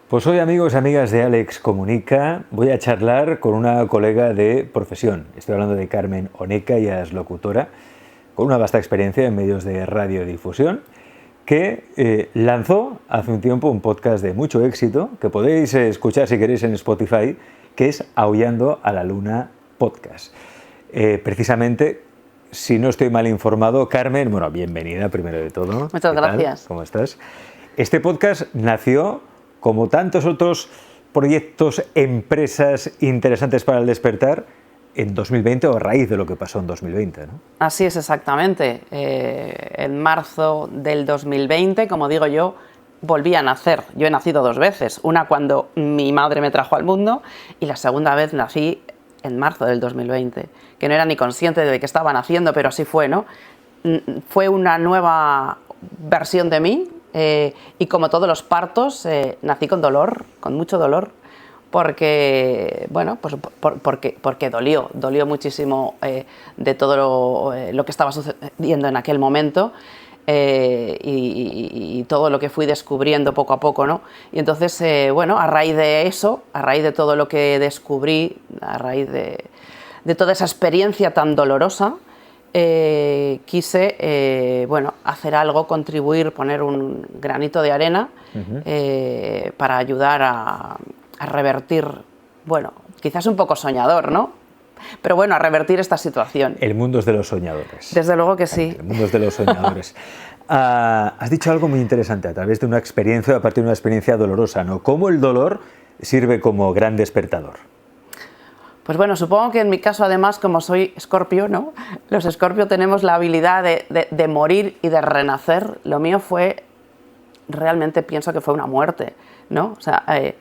Pues hoy, amigos y amigas de Alex Comunica, voy a charlar con una colega de profesión. Estoy hablando de Carmen Oneca, ella es locutora, con una vasta experiencia en medios de radiodifusión, que lanzó hace un tiempo un podcast de mucho éxito, que podéis escuchar si queréis en Spotify, que es Aullando a la Luna Podcast. Precisamente, si no estoy mal informado, Carmen, bueno, bienvenida primero de todo. Muchas gracias. ¿Cómo estás? Este podcast nació, como tantos otros proyectos, empresas interesantes para el despertar, en 2020 o a raíz de lo que pasó en 2020, ¿no? Así es, exactamente. En marzo del 2020, como digo yo, volví a nacer. Yo he nacido dos veces. Una cuando mi madre me trajo al mundo y la segunda vez nací en marzo del 2020, que no era ni consciente de que estaba naciendo, pero así fue, ¿no? Fue una nueva versión de mí y como todos los partos, nací con dolor, con mucho dolor. Porque, bueno, pues porque dolió muchísimo de todo lo que estaba sucediendo en aquel momento y todo lo que fui descubriendo poco a poco, ¿no? Y entonces, bueno, a raíz de eso, a raíz de todo lo que descubrí, a raíz de toda esa experiencia tan dolorosa, quise, bueno, hacer algo, contribuir, poner un granito de arena para ayudar a revertir, bueno, quizás un poco soñador, ¿no? Pero bueno, a revertir esta situación. El mundo es de los soñadores. Desde luego que sí. El mundo es de los soñadores. Has dicho algo muy interesante a través de una experiencia, a partir de una experiencia dolorosa, ¿no? ¿Cómo el dolor sirve como gran despertador? Pues bueno, supongo que en mi caso, además, como soy Escorpio, ¿no? Los Escorpio tenemos la habilidad de morir y de renacer. Lo mío fue, realmente pienso que fue una muerte, ¿no? O sea, ahí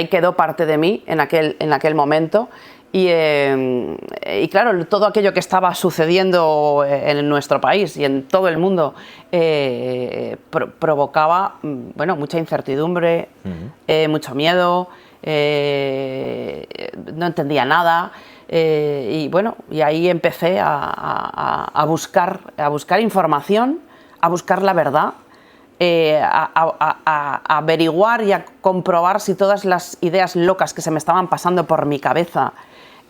quedó parte de mí en aquel momento y claro, todo aquello que estaba sucediendo en nuestro país y en todo el mundo provocaba, bueno, mucha incertidumbre, mucho miedo, no entendía nada. Y bueno, y ahí empecé a buscar información, a buscar la verdad, a averiguar y a comprobar si todas las ideas locas que se me estaban pasando por mi cabeza,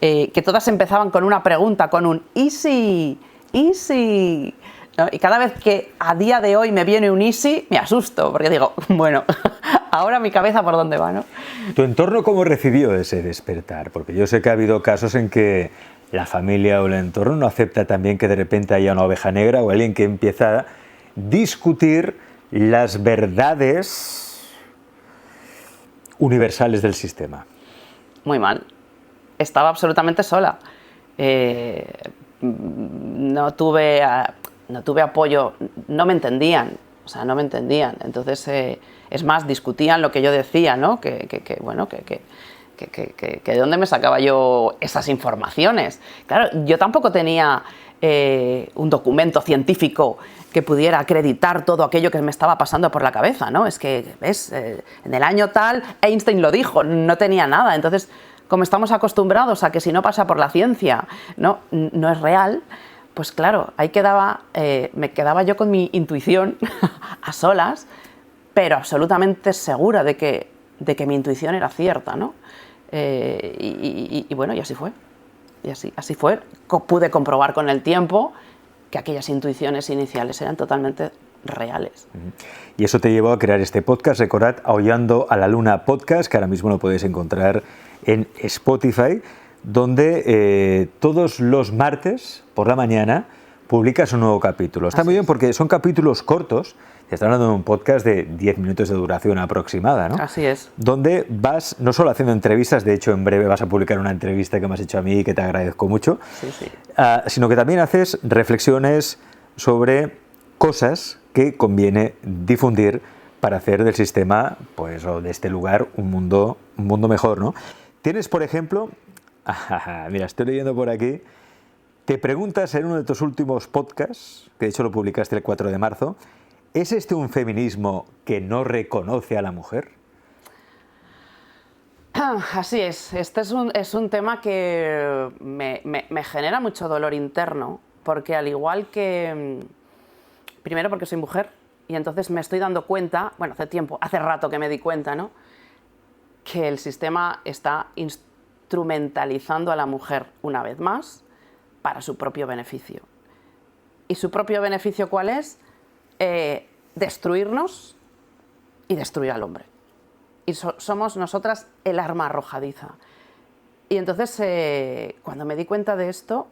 que todas empezaban con una pregunta, con un ¿y si? ¿Y si? ¿No? Y cada vez que a día de hoy me viene un ¿y si? Me asusto, porque digo, bueno, ahora mi cabeza por dónde va, ¿no? ¿Tu entorno cómo recibió ese despertar? Porque yo sé que ha habido casos en que la familia o el entorno no acepta también que de repente haya una oveja negra o alguien que empieza a discutir las verdades universales del sistema. Muy mal. Estaba absolutamente sola. No tuve apoyo, no me entendían. O sea, no me entendían. Entonces, es más, discutían lo que yo decía, ¿no? Bueno, que de dónde me sacaba yo esas informaciones. Claro, yo tampoco tenía un documento científico que pudiera acreditar todo aquello que me estaba pasando por la cabeza, ¿no? Es que, ¿ves? En el año tal, Einstein lo dijo, no tenía nada. Entonces, como estamos acostumbrados a que si no pasa por la ciencia, no es real, pues claro, ahí me quedaba yo con mi intuición a solas, pero absolutamente segura de que mi intuición era cierta, ¿no? Y bueno, y así fue. Y así fue. Pude comprobar con el tiempo que aquellas intuiciones iniciales eran totalmente reales. Y eso te llevó a crear este podcast, recordad, Aullando a la Luna Podcast, que ahora mismo lo podéis encontrar en Spotify, donde todos los martes por la mañana publicas un nuevo capítulo. Está muy bien porque son capítulos cortos. Te estás hablando de un podcast de 10 minutos de duración aproximada, ¿no? Así es. Donde vas no solo haciendo entrevistas, de hecho en breve vas a publicar una entrevista que me has hecho a mí y que te agradezco mucho, Sí. Sino que también haces reflexiones sobre cosas que conviene difundir para hacer del sistema, pues, o de este lugar, un mundo mejor, ¿no? Tienes, por ejemplo, mira, estoy leyendo por aquí, te preguntas en uno de tus últimos podcasts, que de hecho lo publicaste el 4 de marzo, ¿es este un feminismo que no reconoce a la mujer? Así es. Este es un tema que me genera mucho dolor interno, porque al igual que... Primero porque soy mujer, Y entonces me estoy dando cuenta, bueno, hace rato que me di cuenta, ¿no?, que el sistema está instrumentalizando a la mujer una vez más para su propio beneficio. ¿Y su propio beneficio cuál es? Destruirnos y destruir al hombre. Y somos nosotras el arma arrojadiza. Y entonces, cuando me di cuenta de esto,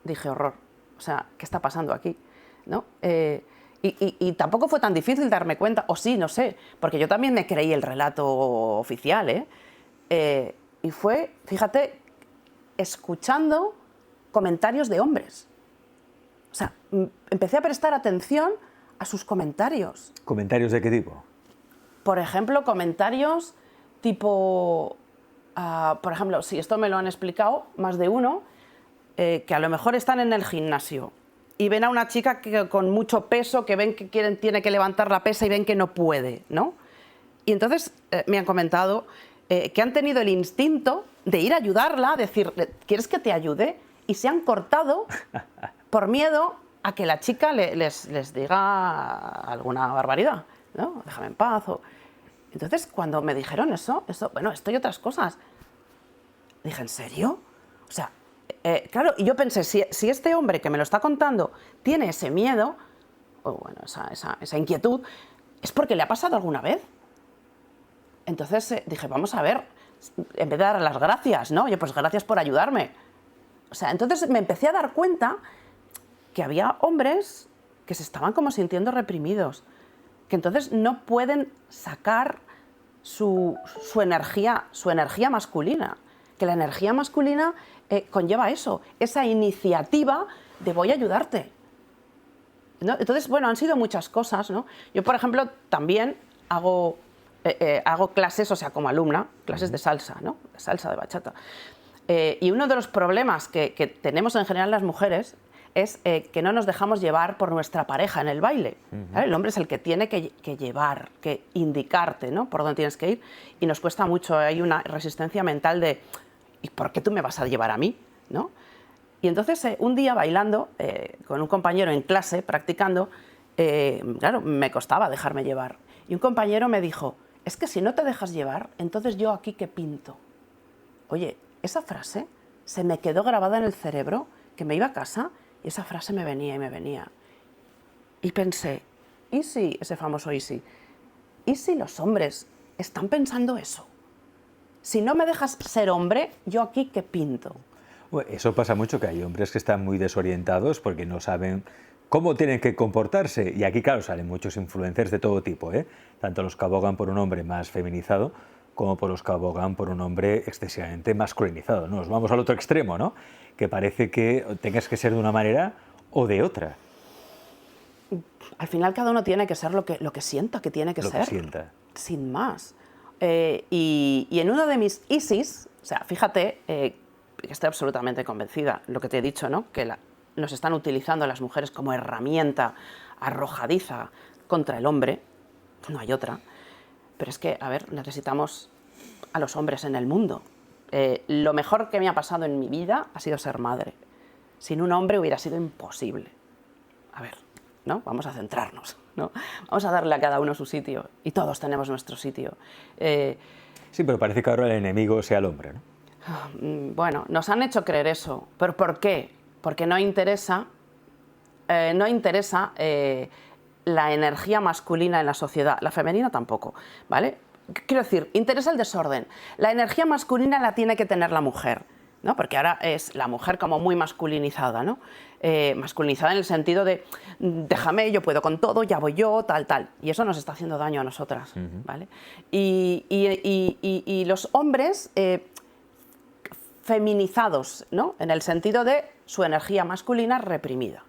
dije, horror, o sea, ¿qué está pasando aquí?, ¿no? Y tampoco fue tan difícil darme cuenta, o sí, no sé, porque yo también me creí el relato oficial, y fue, fíjate, escuchando comentarios de hombres. O sea, empecé a prestar atención a sus comentarios. ¿Comentarios de qué tipo? Por ejemplo, comentarios tipo, por ejemplo, si esto me lo han explicado más de uno, que a lo mejor están en el gimnasio y ven a una chica con mucho peso, que ven que tiene que levantar la pesa y ven que no puede, ¿no? Y entonces me han comentado que han tenido el instinto de ir a ayudarla, decir, ¿quieres que te ayude? Y se han cortado por miedo a que la chica les diga alguna barbaridad, ¿no? Déjame en paz. Entonces, cuando me dijeron eso, bueno, esto y otras cosas, dije, ¿en serio? O sea, claro, y yo pensé, si este hombre que me lo está contando tiene ese miedo, o bueno, esa inquietud, es porque le ha pasado alguna vez. Entonces dije, vamos a ver, en vez de dar las gracias, ¿no? Oye, pues gracias por ayudarme. O sea, entonces me empecé a dar cuenta que había hombres que se estaban como sintiendo reprimidos, que entonces no pueden sacar su energía masculina, que la energía masculina conlleva eso, esa iniciativa de voy a ayudarte, ¿no? Entonces, bueno, han sido muchas cosas, ¿no? Yo, por ejemplo, también hago clases, o sea, como alumna, clases de salsa, ¿no? De salsa, de bachata. Y uno de los problemas que tenemos en general las mujeres es que no nos dejamos llevar por nuestra pareja en el baile. ¿Vale? El hombre es el que tiene que llevar, que indicarte, ¿no?, por dónde tienes que ir, y nos cuesta mucho, hay una resistencia mental de ¿y por qué tú me vas a llevar a mí?, ¿no? Y entonces un día bailando con un compañero en clase, practicando, claro, me costaba dejarme llevar. Y un compañero me dijo, es que si no te dejas llevar, entonces yo aquí ¿qué pinto? Oye, esa frase se me quedó grabada en el cerebro, que me iba a casa y esa frase me venía y me venía. Y pensé, ¿y si, ese famoso y si los hombres están pensando eso? Si no me dejas ser hombre, ¿yo aquí qué pinto? Bueno, eso pasa mucho, que hay hombres que están muy desorientados porque no saben cómo tienen que comportarse. Y aquí, claro, salen muchos influencers de todo tipo, tanto los que abogan por un hombre más feminizado como por los que abogan por un hombre excesivamente masculinizado, ¿no? Nos vamos al otro extremo, ¿no?, que parece que tengas que ser de una manera o de otra. Al final cada uno tiene que ser lo que sienta que tiene que ser. Lo que sienta. Sin más. Y en uno de mis ISIS, o sea, fíjate, que estoy absolutamente convencida, lo que te he dicho, ¿no?, que nos están utilizando las mujeres como herramienta arrojadiza contra el hombre, no hay otra. Pero es que, a ver, necesitamos a los hombres en el mundo. Lo mejor que me ha pasado en mi vida ha sido ser madre. Sin un hombre hubiera sido imposible. A ver, ¿no? Vamos a centrarnos, ¿no? Vamos a darle a cada uno su sitio. Y todos tenemos nuestro sitio. Sí, pero parece que ahora el enemigo sea el hombre, ¿no? Bueno, nos han hecho creer eso. ¿Pero por qué? Porque no interesa la energía masculina en la sociedad, la femenina tampoco, ¿vale? Quiero decir, interesa el desorden. La energía masculina la tiene que tener la mujer, ¿no? Porque ahora es la mujer como muy masculinizada, ¿no? Masculinizada en el sentido de déjame, yo puedo con todo, ya voy yo, tal, tal. Y eso nos está haciendo daño a nosotras, ¿vale? Y los hombres feminizados, ¿no?, en el sentido de su energía masculina reprimida.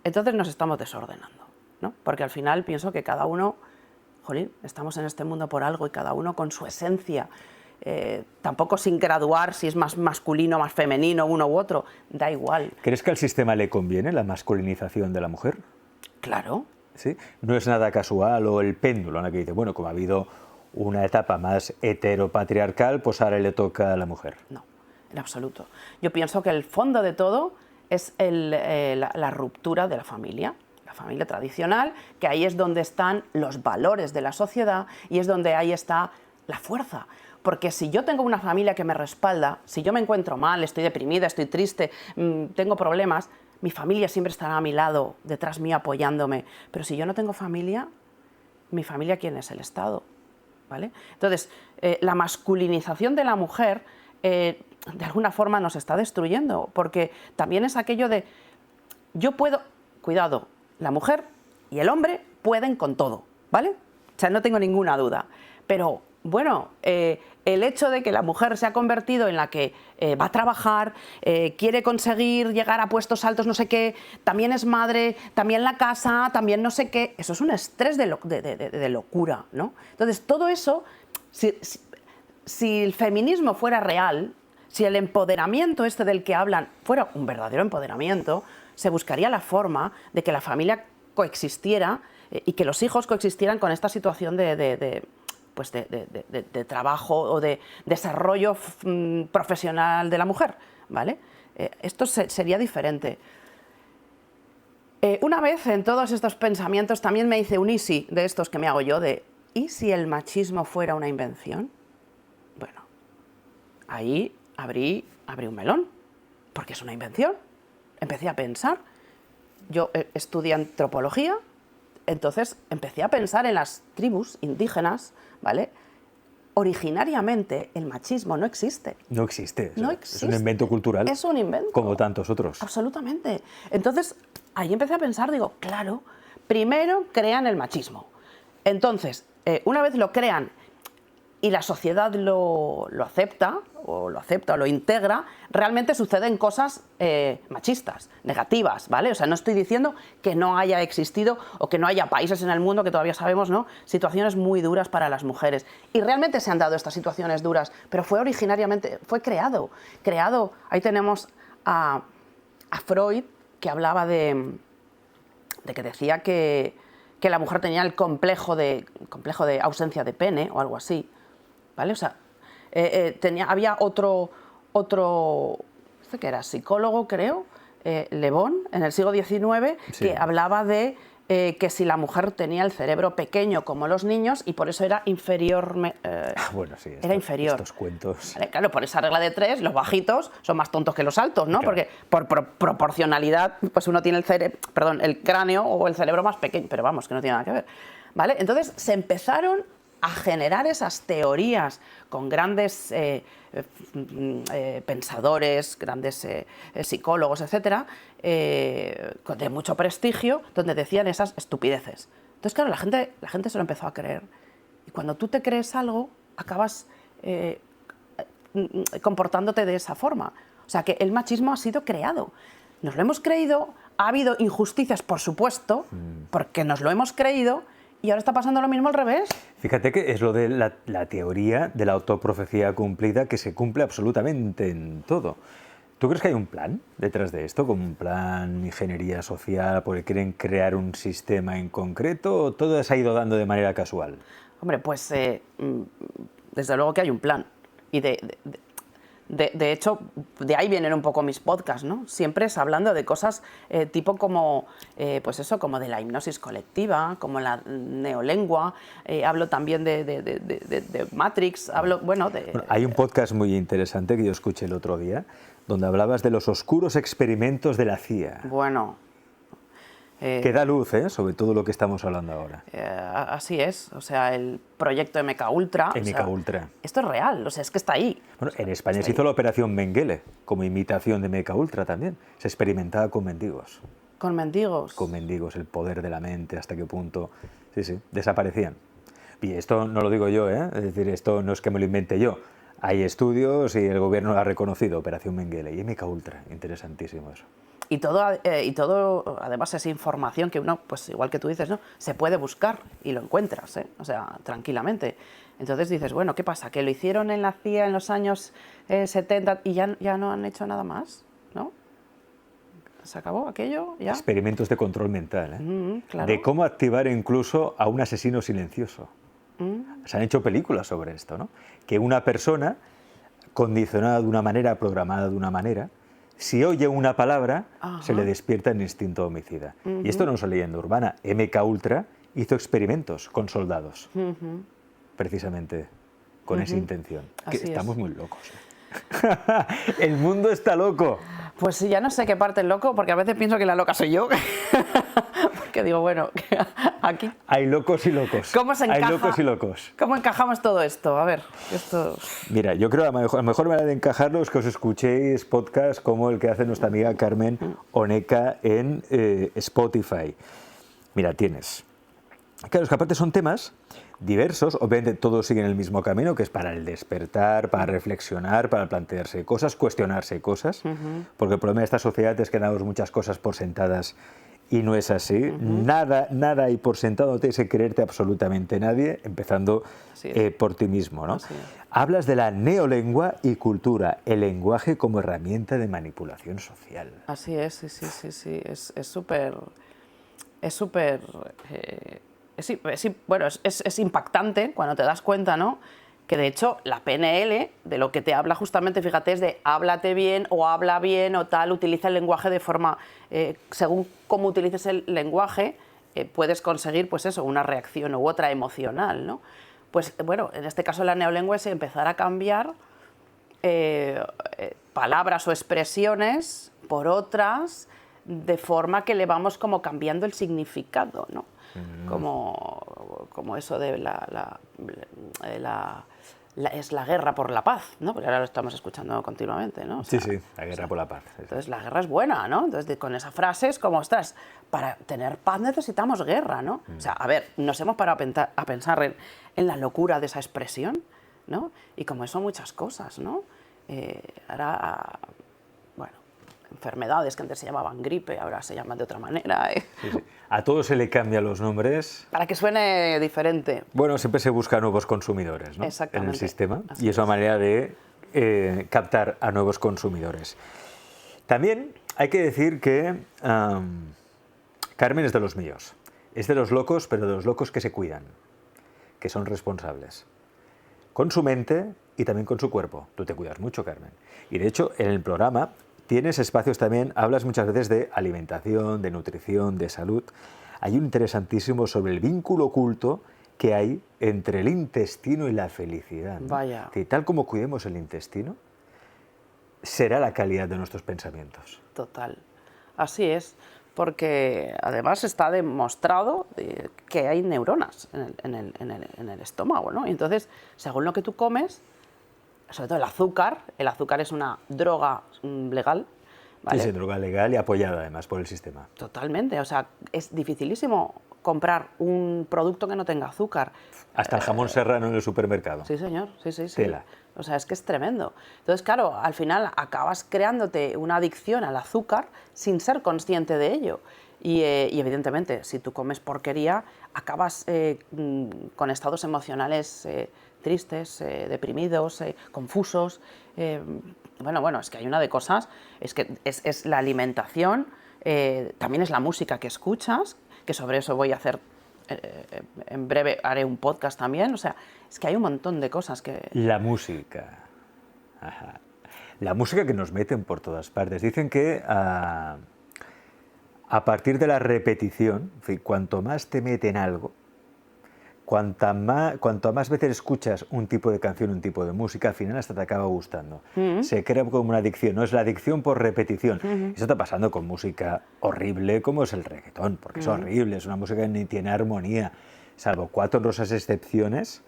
Entonces nos estamos desordenando, ¿no? Porque al final pienso que cada uno, jolín, estamos en este mundo por algo y cada uno con su esencia, tampoco sin graduar si es más masculino, más femenino, uno u otro, da igual. ¿Crees que al sistema le conviene la masculinización de la mujer? Claro. ¿Sí? No es nada casual, o el péndulo, ¿no?, que dice, bueno, como ha habido una etapa más heteropatriarcal, pues ahora le toca a la mujer. No, en absoluto. Yo pienso que el fondo de todo es la ruptura de la familia, la familia tradicional, que ahí es donde están los valores de la sociedad y es donde ahí está la fuerza. Porque si yo tengo una familia que me respalda, si yo me encuentro mal, estoy deprimida, estoy triste, tengo problemas, mi familia siempre estará a mi lado, detrás mío, apoyándome. Pero si yo no tengo familia, mi familia, ¿quién es? El Estado, ¿vale? Entonces, la masculinización de la mujer, de alguna forma nos está destruyendo, porque también es aquello de, yo puedo, cuidado, la mujer y el hombre pueden con todo, ¿vale? O sea, no tengo ninguna duda, pero bueno, el hecho de que la mujer se ha convertido en la que va a trabajar, quiere conseguir llegar a puestos altos, no sé qué, también es madre, también la casa, también no sé qué, eso es un estrés de locura, ¿no? Entonces, todo eso, si el feminismo fuera real, si el empoderamiento este del que hablan fuera un verdadero empoderamiento, se buscaría la forma de que la familia coexistiera y que los hijos coexistieran con esta situación de trabajo o de desarrollo profesional de la mujer, ¿vale? Esto sería diferente. Una vez en todos estos pensamientos también me hice un ¿y si? De estos que me hago yo, de ¿y si el machismo fuera una invención? Bueno, ahí abrí un melón, porque es una invención. Empecé a pensar, yo estudié antropología, entonces empecé a pensar en las tribus indígenas, ¿vale? Originariamente el machismo no existe. No existe. No existe. Es un invento cultural. Es un invento. Como tantos otros. Absolutamente. Entonces, ahí empecé a pensar, digo, claro, primero crean el machismo. Entonces, una vez lo crean y la sociedad lo acepta o lo integra, realmente suceden cosas machistas, negativas, ¿vale? O sea, no estoy diciendo que no haya existido o que no haya países en el mundo que todavía sabemos, ¿no? Situaciones muy duras para las mujeres. Y realmente se han dado estas situaciones duras, pero fue creado. Ahí tenemos a Freud, que hablaba de que decía que la mujer tenía el complejo de ausencia de pene o algo así, ¿vale? O sea, había otro, que era psicólogo, creo, Le Bon, en el siglo XIX, sí, que hablaba de que si la mujer tenía el cerebro pequeño como los niños y por eso era inferior. Bueno, sí, era inferior. Estos cuentos. ¿Vale? Claro, por esa regla de 3, los bajitos son más tontos que los altos, ¿no? Claro. Porque por proporcionalidad, pues uno tiene el cráneo o el cerebro más pequeño, pero vamos, que no tiene nada que ver, ¿vale? Entonces se empezaron a generar esas teorías con grandes pensadores, grandes psicólogos, etcétera, de mucho prestigio, donde decían esas estupideces. Entonces, claro, la gente se lo empezó a creer. Y cuando tú te crees algo, acabas comportándote de esa forma. O sea, que el machismo ha sido creado. Nos lo hemos creído, ha habido injusticias, por supuesto, porque nos lo hemos creído. Y ahora está pasando lo mismo al revés. Fíjate que es lo de la teoría de la autoprofecía cumplida, que se cumple absolutamente en todo. ¿Tú crees que hay un plan detrás de esto, como un plan ingeniería social, porque quieren crear un sistema en concreto, o todo se ha ido dando de manera casual? Hombre, pues desde luego que hay un plan. Y de hecho, de ahí vienen un poco mis podcasts, ¿no? Siempre es hablando de cosas tipo como, pues eso, como de la hipnosis colectiva, como la neolengua, hablo también de Matrix, bueno, hay un podcast muy interesante que yo escuché el otro día, donde hablabas de los oscuros experimentos de la CIA. Bueno. Que da luz, sobre todo lo que estamos hablando ahora. Así es, o sea, el proyecto MKUltra. MKUltra. Esto es real, o sea, es que está ahí. Bueno, en España se hizo la operación Mengele, como imitación de MKUltra también. Se experimentaba con mendigos. ¿Con mendigos? Con mendigos, el poder de la mente, hasta qué punto, sí, desaparecían. Y esto no lo digo yo, es decir, esto no es que me lo invente yo. Hay estudios y el gobierno lo ha reconocido, operación Mengele y MKUltra, interesantísimo eso. Y todo, además, es información que uno, pues igual que tú dices, ¿no? Se puede buscar y lo encuentras, o sea, tranquilamente. Entonces dices, bueno, ¿qué pasa? ¿Que lo hicieron en la CIA en los años 70 y ya no han hecho nada más? ¿No? ¿Se acabó aquello? ¿Ya? Experimentos de control mental, claro. De cómo activar incluso a un asesino silencioso. Se han hecho películas sobre esto, ¿no? Que una persona condicionada de una manera, programada de una manera, Si oye una palabra, Ajá. se le despierta el instinto homicida. Y esto no es una leyenda urbana. MK Ultra hizo experimentos con soldados, precisamente con esa intención. Que Así estamos es. muy locos. El mundo está loco. Pues sí, ya no sé qué parte es loco, porque a veces pienso que la loca soy yo. Porque digo, bueno, aquí... Hay locos y locos. ¿Cómo se encaja? Hay locos y locos. ¿Cómo encajamos todo esto? A ver, esto... Mira, yo creo que la mejor manera de encajarlo es que os escuchéis podcasts como el que hace nuestra amiga Carmen Oneca en Spotify. Mira, tienes... Claro, es que aparte son temas diversos, obviamente todos siguen el mismo camino, que es para el despertar, para reflexionar, para plantearse cosas, cuestionarse cosas, porque el problema de esta sociedad es que damos muchas cosas por sentadas y no es así. Nada hay por sentado, no tienes que creerte absolutamente nadie, empezando por ti mismo, ¿no? Hablas de la neolengua y cultura, el lenguaje como herramienta de manipulación social. Así es, sí, es súper... Es súper... bueno, es impactante cuando te das cuenta, ¿no? Que de hecho la PNL de lo que te habla justamente, fíjate, es de háblate bien o habla bien o tal, utiliza el lenguaje de forma, según cómo utilices el lenguaje, puedes conseguir, pues eso, una reacción u otra emocional, ¿no? Pues bueno, en este caso la neolengua es empezar a cambiar palabras o expresiones por otras de forma que le vamos como cambiando el significado, ¿no? Como eso de es la guerra por la paz, ¿no? Porque ahora lo estamos escuchando continuamente, ¿no? O sea, sí, la guerra por la paz. Entonces la guerra es buena, ¿no? Entonces con esa frase es como, ostras, para tener paz necesitamos guerra, ¿no? O sea, a ver, nos hemos parado a pensar en la locura de esa expresión, ¿no? Y como eso muchas cosas, ¿no? Ahora, bueno, enfermedades que antes se llamaban gripe, ahora se llaman de otra manera. Sí. A todo se le cambian los nombres. Para que suene diferente. Bueno, siempre se busca nuevos consumidores, ¿no? Exactamente. En el sistema. Así y es una manera de captar a nuevos consumidores. También hay que decir que Carmen es de los míos. Es de los locos, pero de los locos que se cuidan, que son responsables. Con su mente y también con su cuerpo. Tú te cuidas mucho, Carmen. Y de hecho, en el programa tienes espacios también, hablas muchas veces de alimentación, de nutrición, de salud. Hay un interesantísimo sobre el vínculo oculto que hay entre el intestino y la felicidad, ¿no? Vaya. Que tal como cuidemos el intestino, será la calidad de nuestros pensamientos. Total. Así es. Porque además está demostrado que hay neuronas en el estómago, ¿no? Y entonces, según lo que tú comes, sobre todo el azúcar es una droga legal, ¿vale? Sí, droga legal y apoyada además por el sistema. Totalmente, o sea, es dificilísimo comprar un producto que no tenga azúcar. Hasta el jamón serrano en el supermercado. Sí, señor, sí. Tela. O sea, es que es tremendo. Entonces, claro, al final acabas creándote una adicción al azúcar sin ser consciente de ello. Y evidentemente, si tú comes porquería, acabas con estados emocionales tristes, deprimidos, confusos. Bueno, es que hay una de cosas, es que es la alimentación, también es la música que escuchas, que sobre eso voy a hacer, en breve haré un podcast también, o sea, es que hay un montón de cosas que... La música. Ajá. La música que nos meten por todas partes. Dicen que a partir de la repetición, en fin, cuanto más te meten algo, cuanto más veces escuchas un tipo de canción, un tipo de música, al final hasta te acaba gustando. Se crea como una adicción, no es la adicción por repetición. Eso está pasando con música horrible como es el reggaetón, porque es horrible, es una música que ni tiene armonía, salvo 4 honrosas excepciones,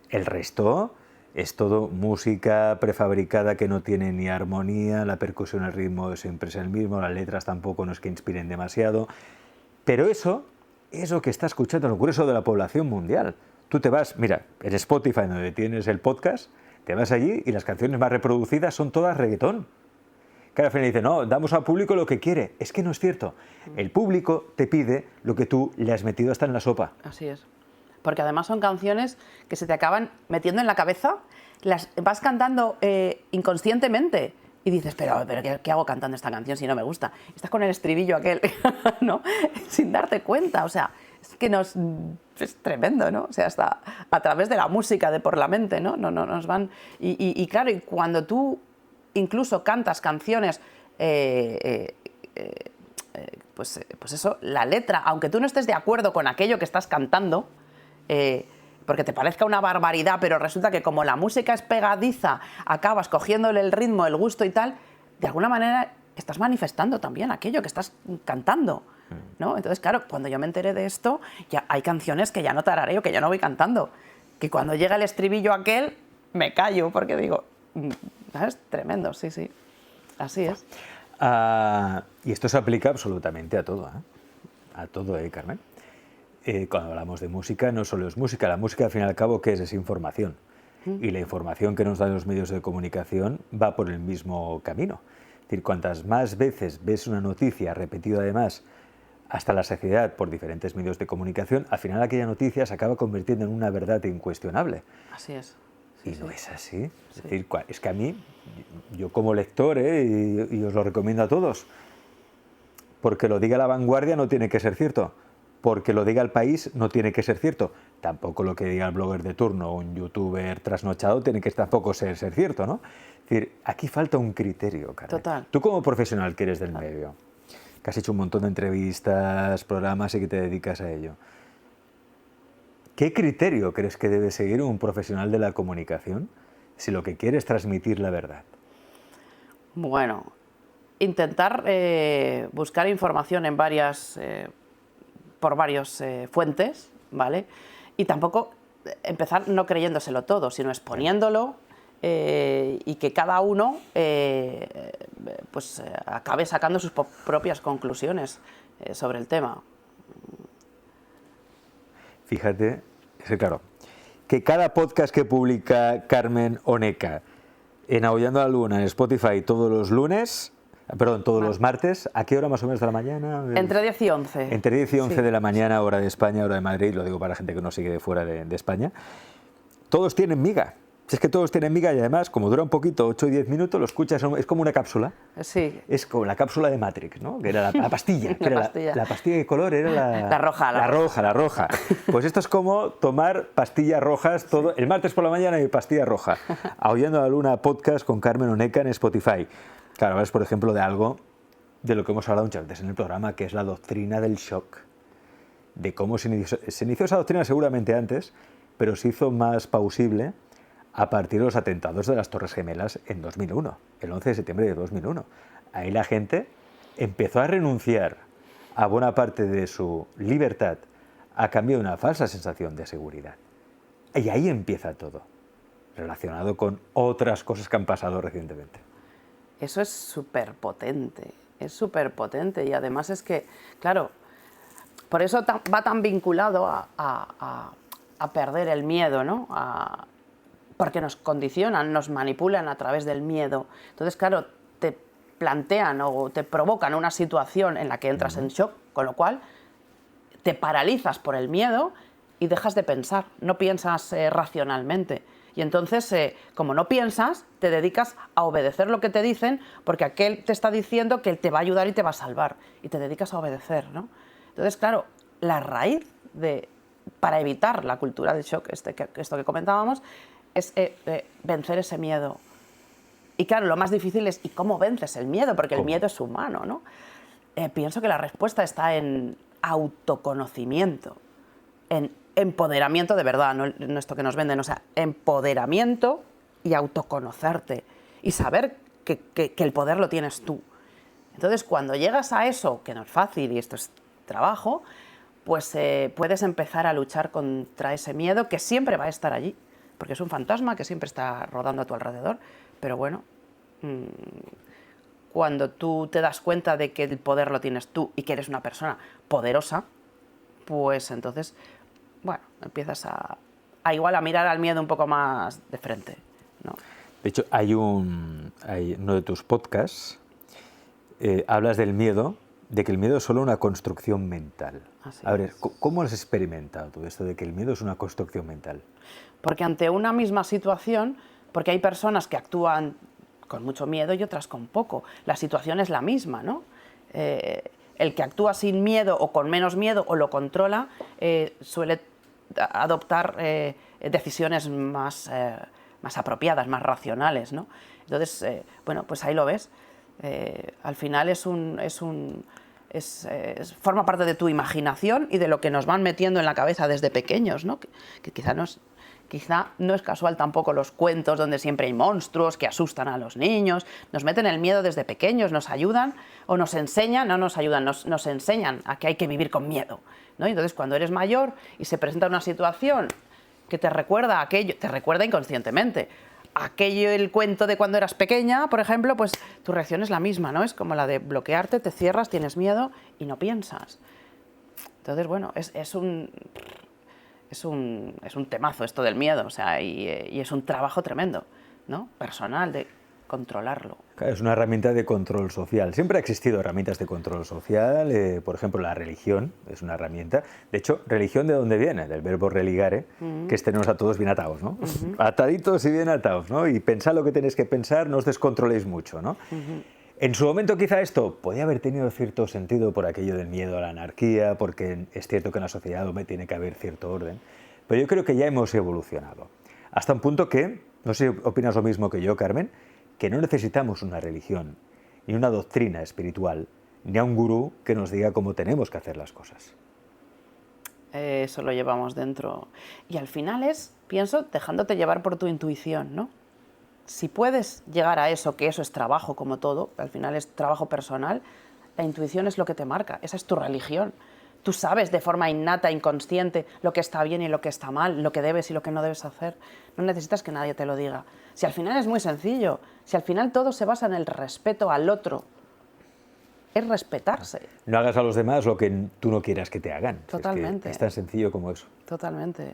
el resto es todo música prefabricada que no tiene ni armonía, la percusión, el ritmo siempre es el mismo, las letras tampoco no es que inspiren demasiado, pero eso que está escuchando, el grueso de la población mundial. Tú te vas, mira, en Spotify donde tienes el podcast, te vas allí y las canciones más reproducidas son todas reggaetón. Que al final dice, no, damos al público lo que quiere. Es que no es cierto. El público te pide lo que tú le has metido hasta en la sopa. Así es. Porque además son canciones que se te acaban metiendo en la cabeza, las vas cantando inconscientemente. Y dices, pero ¿qué hago cantando esta canción si no me gusta? Estás con el estribillo aquel, ¿no? Sin darte cuenta, o sea, es que es tremendo, ¿no? O sea, hasta a través de la música, de por la mente, ¿no? Nos van... Y claro, y cuando tú incluso cantas canciones pues eso, la letra, aunque tú no estés de acuerdo con aquello que estás cantando, porque te parezca una barbaridad, pero resulta que como la música es pegadiza, acabas cogiéndole el ritmo, el gusto y tal, de alguna manera estás manifestando también aquello que estás cantando, ¿no? Entonces, claro, cuando yo me enteré de esto, ya hay canciones que ya no tarareo, que yo no voy cantando, que cuando llega el estribillo aquel, me callo, porque digo, es tremendo, sí, sí, así es. Y esto se aplica absolutamente a todo, ¿eh? A todo, Carmen. Cuando hablamos de música, no solo es música, la música al fin y al cabo, ¿qué es? Es información. Y la información que nos dan los medios de comunicación va por el mismo camino. Es decir, cuantas más veces ves una noticia repetida además hasta la saciedad por diferentes medios de comunicación, al final aquella noticia se acaba convirtiendo en una verdad incuestionable. Así es. Sí, y no es así. Es decir, es que a mí, yo como lector, y os lo recomiendo a todos, porque lo diga La Vanguardia no tiene que ser cierto. Porque lo diga El País no tiene que ser cierto. Tampoco lo que diga el blogger de turno o un youtuber trasnochado tiene que tampoco ser cierto, ¿no? Es decir, aquí falta un criterio, Carmen. Total. Tú como profesional que eres del medio, que has hecho un montón de entrevistas, programas y que te dedicas a ello, ¿qué criterio crees que debe seguir un profesional de la comunicación si lo que quiere es transmitir la verdad? Bueno, intentar buscar información en por varias fuentes, ¿vale? Y tampoco empezar no creyéndoselo todo, sino exponiéndolo y que cada uno acabe sacando sus propias conclusiones sobre el tema. Fíjate, es que claro, que cada podcast que publica Carmen Oneca en Aullando a la Luna en Spotify todos los lunes, perdón, todos los martes, ¿a qué hora más o menos de la mañana? Entre 10 y 11. Entre 10 y 11 sí. de la mañana, hora de España, hora de Madrid, lo digo para gente que no sigue de fuera de España. Todos tienen miga. Si es que todos tienen miga y además, como dura un poquito, 8 y 10 minutos, lo escuchas, es como una cápsula. Sí. Es como la cápsula de Matrix, ¿no? Que era la pastilla. Que la pastilla de color era la roja. La roja. Pues esto es como tomar pastillas rojas todo el martes por la mañana y pastilla roja. Aullando a la Luna podcast con Carmen Oneca en Spotify. Claro, hablas, por ejemplo, de algo de lo que hemos hablado muchas veces en el programa, que es la doctrina del shock. De cómo se inició esa doctrina seguramente antes, pero se hizo más plausible a partir de los atentados de las Torres Gemelas en 2001, el 11 de septiembre de 2001. Ahí la gente empezó a renunciar a buena parte de su libertad a cambio de una falsa sensación de seguridad. Y ahí empieza todo, relacionado con otras cosas que han pasado recientemente. Eso es súper potente y además es que, claro, por eso va tan vinculado a perder el miedo, ¿no? Porque nos condicionan, nos manipulan a través del miedo. Entonces, claro, te plantean o te provocan una situación en la que entras en shock, con lo cual te paralizas por el miedo y dejas de pensar, no piensas racionalmente. Y entonces, como no piensas, te dedicas a obedecer lo que te dicen porque aquel te está diciendo que él te va a ayudar y te va a salvar. Y te dedicas a obedecer, ¿no? Entonces, claro, la raíz para evitar la cultura del shock, esto que comentábamos, es vencer ese miedo. Y claro, lo más difícil es ¿y cómo vences el miedo? Porque el miedo es humano, ¿no? Pienso que la respuesta está en autoconocimiento, en empoderamiento de verdad, no esto que nos venden, o sea, empoderamiento y autoconocerte y saber que el poder lo tienes tú. Entonces, cuando llegas a eso, que no es fácil y esto es trabajo, pues puedes empezar a luchar contra ese miedo que siempre va a estar allí, porque es un fantasma que siempre está rodando a tu alrededor, pero bueno, cuando tú te das cuenta de que el poder lo tienes tú y que eres una persona poderosa, pues entonces, bueno, empiezas a igual a mirar al miedo un poco más de frente, ¿no? De hecho, hay uno de tus podcasts, hablas del miedo, de que el miedo es solo una construcción mental. A ver, ¿cómo has experimentado tú esto de que el miedo es una construcción mental? Porque ante una misma situación, porque hay personas que actúan con mucho miedo y otras con poco, la situación es la misma, ¿no? El que actúa sin miedo o con menos miedo o lo controla suele adoptar decisiones más apropiadas, más racionales, ¿no? Entonces, bueno, pues ahí lo ves. Al final forma parte de tu imaginación y de lo que nos van metiendo en la cabeza desde pequeños, ¿no? Que quizá no es casual tampoco los cuentos donde siempre hay monstruos que asustan a los niños, nos meten el miedo desde pequeños, nos ayudan o nos enseñan, no nos ayudan, nos enseñan a que hay que vivir con miedo, ¿no? Y entonces cuando eres mayor y se presenta una situación que te recuerda aquello, te recuerda inconscientemente, aquello, el cuento de cuando eras pequeña, por ejemplo, pues tu reacción es la misma, ¿no? Es como la de bloquearte, te cierras, tienes miedo y no piensas. Entonces, bueno, es un temazo esto del miedo, o sea, y es un trabajo tremendo, ¿no? Personal, de controlarlo. Es una herramienta de control social. Siempre ha existido herramientas de control social, por ejemplo, la religión es una herramienta. De hecho, religión, ¿de dónde viene? Del verbo religare, que es tenernos a todos bien atados, ¿no? Ataditos y bien atados, ¿no? Y pensad lo que tenéis que pensar, no os descontroléis mucho, ¿no? En su momento quizá esto podía haber tenido cierto sentido por aquello del miedo a la anarquía, porque es cierto que en la sociedad tiene que haber cierto orden, pero yo creo que ya hemos evolucionado. Hasta un punto que, no sé si opinas lo mismo que yo, Carmen, que no necesitamos una religión, ni una doctrina espiritual, ni a un gurú que nos diga cómo tenemos que hacer las cosas. Eso lo llevamos dentro. Y al final pienso, dejándote llevar por tu intuición, ¿no? Si puedes llegar a eso, que eso es trabajo como todo, al final es trabajo personal, la intuición es lo que te marca, esa es tu religión. Tú sabes de forma innata, inconsciente, lo que está bien y lo que está mal, lo que debes y lo que no debes hacer. No necesitas que nadie te lo diga. Si al final es muy sencillo, si al final todo se basa en el respeto al otro, es respetarse. No hagas a los demás lo que tú no quieras que te hagan. Totalmente. Es tan sencillo como eso. Totalmente.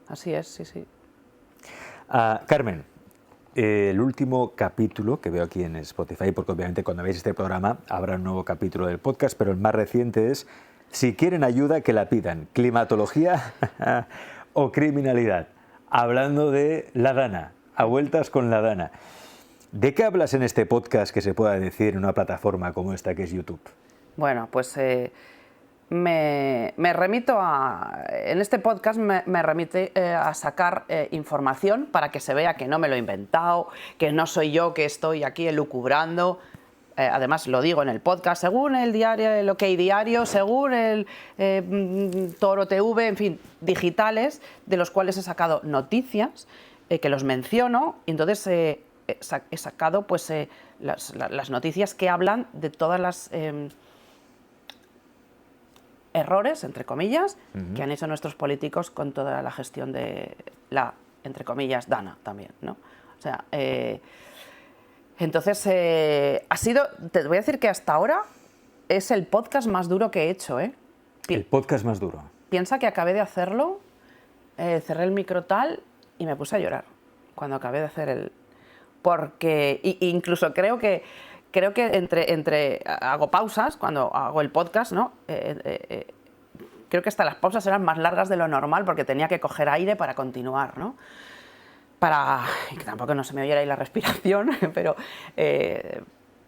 Así es, sí, sí. Carmen, el último capítulo que veo aquí en Spotify, porque obviamente cuando veáis este programa habrá un nuevo capítulo del podcast, pero el más reciente es: si quieren ayuda, que la pidan. Climatología o criminalidad. Hablando de la Dana, a vueltas con la Dana. ¿De qué hablas en este podcast que se pueda decir en una plataforma como esta que es YouTube? Bueno, pues me remito en este podcast me remite a sacar información para que se vea que no me lo he inventado, que no soy yo que estoy aquí elucubrando. Además lo digo en el podcast, según el diario, el OK Diario, según el Toro TV, en fin, digitales, de los cuales he sacado noticias, que los menciono, y entonces he sacado pues, las noticias que hablan de todas las errores, entre comillas, que han hecho nuestros políticos con toda la gestión de la, entre comillas, Dana también, ¿no? O sea, entonces, te voy a decir que hasta ahora es el podcast más duro que he hecho, ¿eh? El podcast más duro. Piensa que acabé de hacerlo, cerré el micro tal y me puse a llorar cuando acabé de hacer porque incluso creo que hago pausas cuando hago el podcast, ¿no? Creo que hasta las pausas eran más largas de lo normal porque tenía que coger aire para continuar, ¿no? Y que tampoco no se me oyera ahí la respiración, pero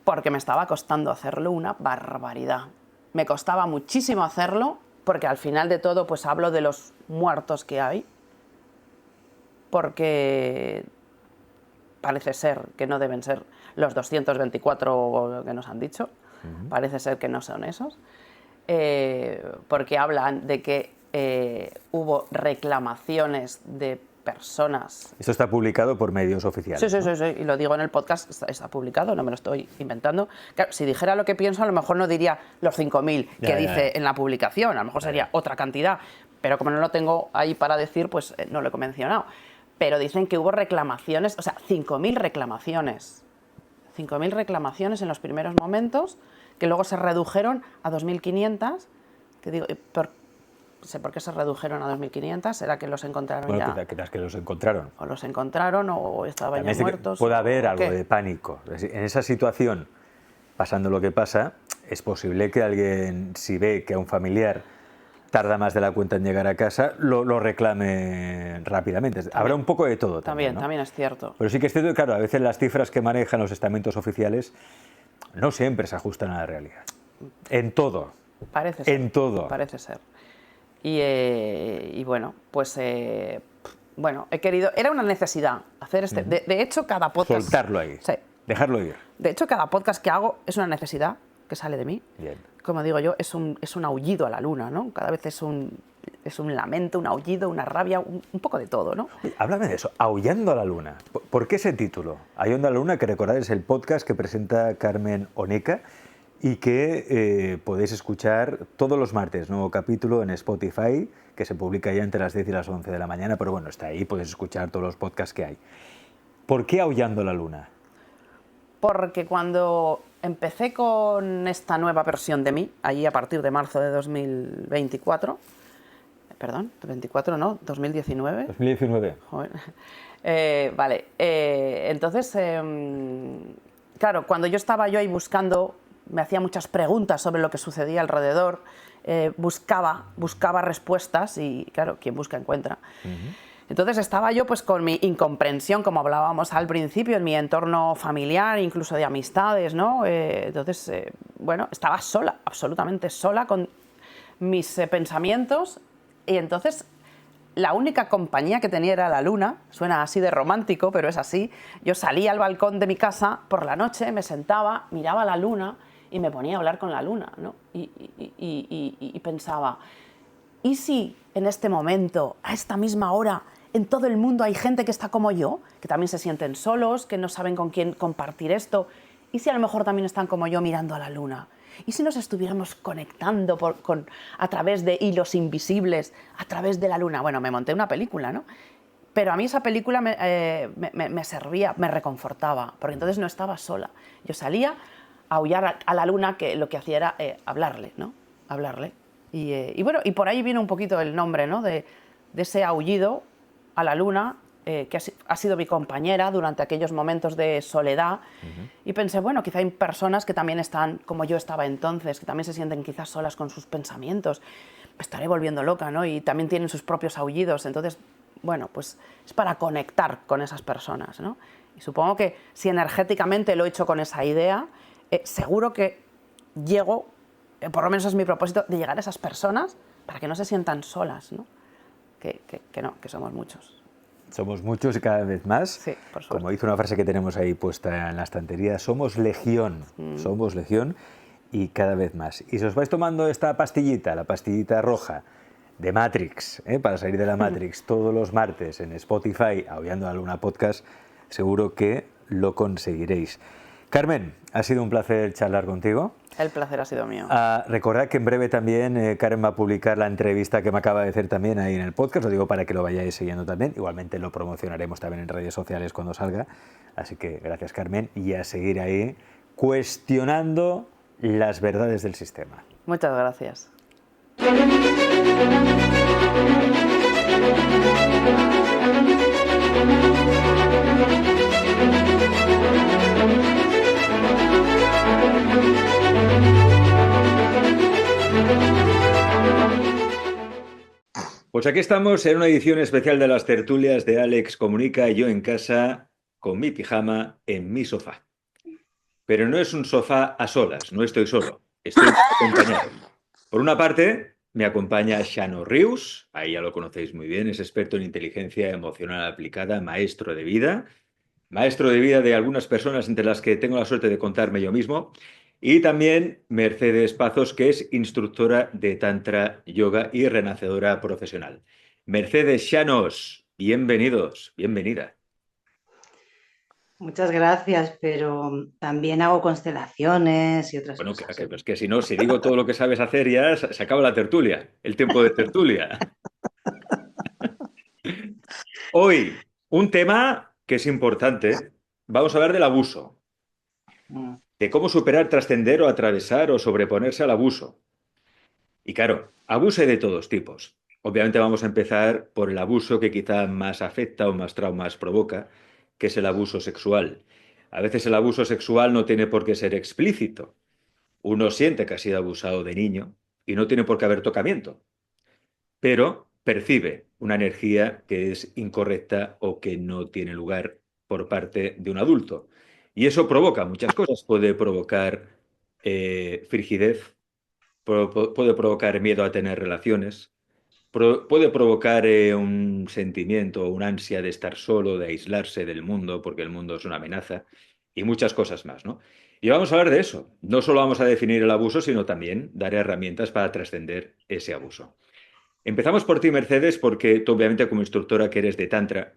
porque me estaba costando hacerlo una barbaridad. Me costaba muchísimo hacerlo porque al final de todo pues hablo de los muertos que hay, porque parece ser que no deben ser los 224 que nos han dicho, parece ser que no son esos, porque hablan de que hubo reclamaciones de personas. Esto está publicado por medios oficiales. Sí, ¿no? Sí, y lo digo en el podcast, está publicado, no me lo estoy inventando. Claro, si dijera lo que pienso, a lo mejor no diría los 5.000 que dice en la publicación, a lo mejor sería otra cantidad, pero como no lo tengo ahí para decir, pues no lo he mencionado. Pero dicen que hubo reclamaciones, o sea, 5.000 reclamaciones. 5.000 reclamaciones en los primeros momentos, que luego se redujeron a 2.500, que digo, sé por qué se redujeron a 2.500, ¿será que los encontraron ya? Bueno, quizás que los encontraron. O los encontraron o estaban ya muertos. Puede haber algo de pánico. En esa situación, pasando lo que pasa, es posible que alguien, si ve que a un familiar tarda más de la cuenta en llegar a casa, lo reclame rápidamente. También, habrá un poco de todo también, ¿no? También es cierto. Pero sí que es cierto que, claro, a veces las cifras que manejan los estamentos oficiales no siempre se ajustan a la realidad. En todo. Parece ser. En todo. Parece ser. Y bueno, pues bueno, he querido, era una necesidad hacer de hecho cada podcast. Soltarlo ahí. Sí, Dejarlo ir. De hecho, cada podcast que hago es una necesidad que sale de mí. Bien. Como digo yo, es un aullido a la luna, ¿no? Cada vez es un lamento, un aullido, una rabia, un poco de todo, ¿no? Oye, háblame de eso, Aullando a la Luna. ¿Por qué ese título? Aullando a la Luna, que recordad es el podcast que presenta Carmen Oneca y que podéis escuchar todos los martes, nuevo capítulo en Spotify, que se publica ya entre las 10 y las 11 de la mañana, pero bueno, está ahí, podéis escuchar todos los podcasts que hay. ¿Por qué Aullando a la Luna? Porque cuando empecé con esta nueva versión de mí, allí a partir de marzo de 2024, perdón, 24 no, 2019. 2019. Joder. Vale, entonces, claro, cuando yo estaba ahí buscando, me hacía muchas preguntas sobre lo que sucedía alrededor, buscaba respuestas y, claro, quien busca encuentra. Entonces estaba yo pues con mi incomprensión, como hablábamos al principio, en mi entorno familiar, incluso de amistades, ¿no? Entonces, bueno, estaba sola, absolutamente sola con mis pensamientos y entonces la única compañía que tenía era la luna. Suena así de romántico, pero es así. Yo salía al balcón de mi casa por la noche, me sentaba, miraba la luna y me ponía a hablar con la luna, ¿no? Y pensaba, ¿y si en este momento, a esta misma hora, en todo el mundo hay gente que está como yo, que también se sienten solos, que no saben con quién compartir esto? ¿Y si a lo mejor también están como yo mirando a la luna? ¿Y si nos estuviéramos conectando a través de hilos invisibles, a través de la luna? Bueno, me monté una película, ¿no? Pero a mí esa película me servía, me reconfortaba, porque entonces no estaba sola. Yo salía a aullar a la luna, que lo que hacía era hablarle, ¿no? Hablarle. Y bueno, y por ahí viene un poquito el nombre, ¿no? De ese aullido a la luna, que ha sido mi compañera durante aquellos momentos de soledad. Y pensé, bueno, quizá hay personas que también están como yo estaba entonces, que también se sienten quizás solas con sus pensamientos. Me estaré volviendo loca, ¿no? Y también tienen sus propios aullidos. Entonces, bueno, pues es para conectar con esas personas, ¿no? Y supongo que si energéticamente lo he hecho con esa idea, seguro que llego, por lo menos es mi propósito, de llegar a esas personas para que no se sientan solas, ¿no? Que no, que somos muchos. Somos muchos y cada vez más. Sí, por suerte. Como dice una frase que tenemos ahí puesta en la estantería, somos legión, somos legión y cada vez más. Y si os vais tomando esta pastillita, la pastillita roja de Matrix, para salir de la Matrix, todos los martes en Spotify, Aullando a la Luna Podcast, seguro que lo conseguiréis. Carmen, ha sido un placer charlar contigo. El placer ha sido mío. Recordad que en breve también Karen va a publicar la entrevista que me acaba de hacer también ahí en el podcast, lo digo para que lo vayáis siguiendo también, igualmente lo promocionaremos también en redes sociales cuando salga, así que gracias Carmen y a seguir ahí cuestionando las verdades del sistema. Muchas gracias. Pues aquí estamos en una edición especial de las tertulias de Alex Comunica y yo en casa con mi pijama en mi sofá. Pero no es un sofá a solas, no estoy solo, estoy acompañado. Por una parte, me acompaña Xano Rius, ahí ya lo conocéis muy bien, es experto en inteligencia emocional aplicada, maestro de vida de algunas personas entre las que tengo la suerte de contarme yo mismo, y también Mercedes Pazos, que es instructora de Tantra, Yoga y renacedora profesional. Mercedes, Xanos, bienvenidos, bienvenida. Muchas gracias, pero también hago constelaciones y otras cosas. Bueno, es que si no, si digo todo lo que sabes hacer ya se acaba la tertulia, el tiempo de tertulia. Hoy, un tema que es importante, vamos a hablar del abuso, de cómo superar, trascender o atravesar o sobreponerse al abuso. Y claro, abuso hay de todos tipos. Obviamente vamos a empezar por el abuso que quizá más afecta o más traumas provoca, que es el abuso sexual. A veces el abuso sexual no tiene por qué ser explícito. Uno siente que ha sido abusado de niño y no tiene por qué haber tocamiento, pero percibe una energía que es incorrecta o que no tiene lugar por parte de un adulto. Y eso provoca muchas cosas. Puede provocar frigidez, puede provocar miedo a tener relaciones, puede provocar un sentimiento o una ansia de estar solo, de aislarse del mundo, porque el mundo es una amenaza. y muchas cosas más, ¿no? Y vamos a hablar de eso. No solo vamos a definir el abuso, sino también dar herramientas para trascender ese abuso. Empezamos por ti, Mercedes, porque tú obviamente como instructora que eres de Tantra,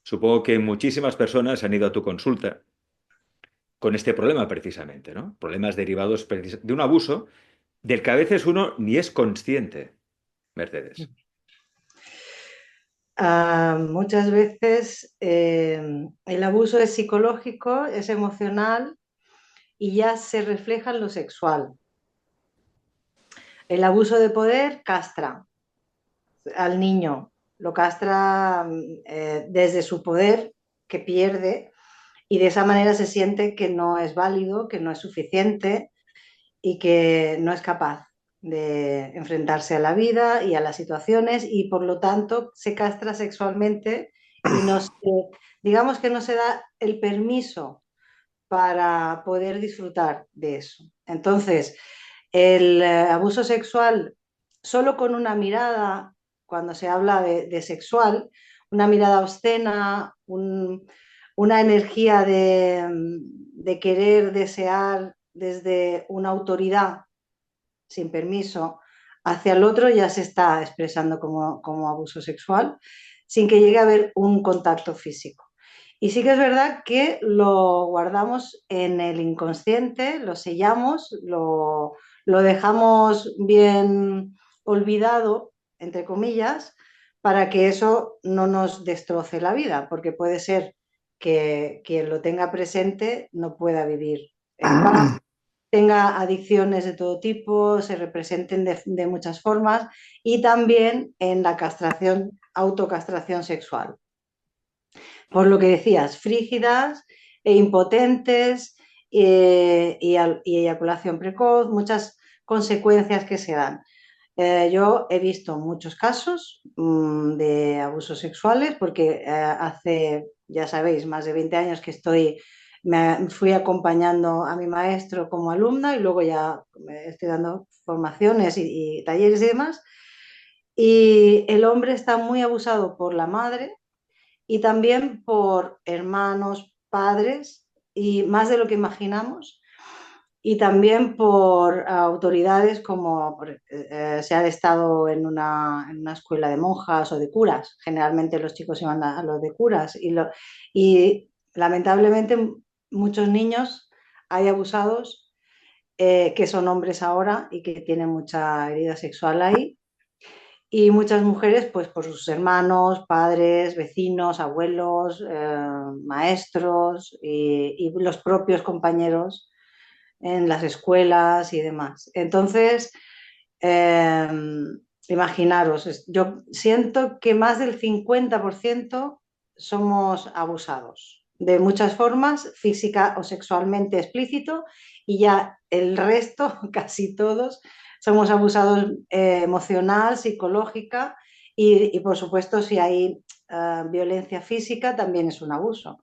supongo que muchísimas personas han ido a tu consulta con este problema precisamente, ¿no? Problemas derivados de un abuso del que a veces uno ni es consciente, Mercedes. Muchas veces el abuso es psicológico, es emocional y ya se refleja en lo sexual. El abuso de poder castra al niño, lo castra desde su poder que pierde y de esa manera se siente que no es válido, que no es suficiente y que no es capaz de enfrentarse a la vida y a las situaciones y por lo tanto se castra sexualmente y no se, digamos que no se da el permiso para poder disfrutar de eso. Entonces, el abuso sexual, solo con una mirada, cuando se habla de sexual, una mirada obscena, una energía de querer, desear desde una autoridad sin permiso hacia el otro, ya se está expresando como abuso sexual, sin que llegue a haber un contacto físico. Y sí que es verdad que lo guardamos en el inconsciente, lo sellamos, lo dejamos bien olvidado, entre comillas, para que eso no nos destroce la vida, porque puede ser que quien lo tenga presente no pueda vivir en paz, tenga adicciones de todo tipo, se representen de muchas formas y también en la castración, autocastración sexual. Por lo que decías, frígidas e impotentes y eyaculación precoz, muchas consecuencias que se dan. Yo he visto muchos casos de abusos sexuales porque hace, ya sabéis, más de 20 años que me fui acompañando a mi maestro como alumna y luego ya estoy dando formaciones y talleres y demás. Y el hombre está muy abusado por la madre y también por hermanos, padres y más de lo que imaginamos y también por autoridades como se ha estado en una escuela de monjas o de curas. Generalmente los chicos iban a los de curas y lamentablemente muchos niños hay abusados que son hombres ahora y que tienen mucha herida sexual ahí. Y muchas mujeres, pues por sus hermanos, padres, vecinos, abuelos, maestros y los propios compañeros en las escuelas y demás. Entonces, eh, imaginaros, yo siento que más del 50% somos abusados de muchas formas, física o sexualmente explícito, y ya el resto, casi todos, somos abusados emocional, psicológica y, por supuesto si hay violencia física también es un abuso.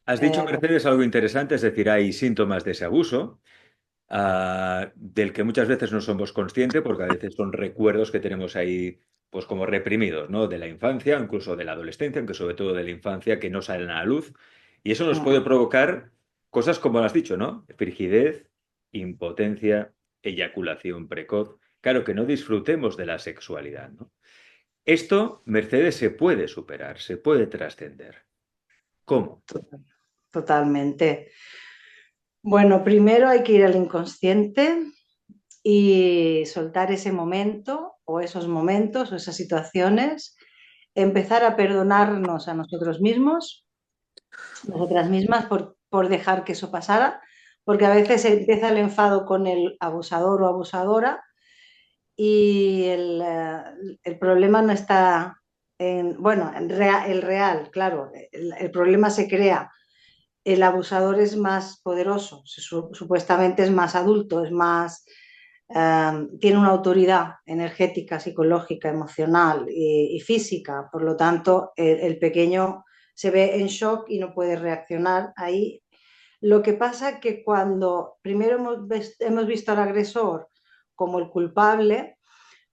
Has dicho, Eh, Mercedes, algo interesante, es decir, hay síntomas de ese abuso, del que muchas veces no somos conscientes, porque a veces son recuerdos que tenemos ahí, pues como reprimidos, ¿no? De la infancia, incluso de la adolescencia, aunque sobre todo de la infancia, que no salen a la luz. Y eso nos puede provocar cosas como lo has dicho, ¿no? Frigidez, impotencia, eyaculación precoz. Claro, que no disfrutemos de la sexualidad, ¿no? Esto, Mercedes, se puede superar, se puede trascender. ¿Cómo? Totalmente. Bueno, primero hay que ir al inconsciente y soltar ese momento o esos momentos o esas situaciones, empezar a perdonarnos a nosotros mismos, nosotras mismas, por dejar que eso pasara, porque a veces empieza el enfado con el abusador o abusadora y el problema no está en, bueno, el real, claro, el problema se crea. El abusador es más poderoso, supuestamente es más adulto, es más, tiene una autoridad energética, psicológica, emocional y física. Por lo tanto, el pequeño se ve en shock y no puede reaccionar ahí. Lo que pasa es que cuando primero hemos visto al agresor como el culpable,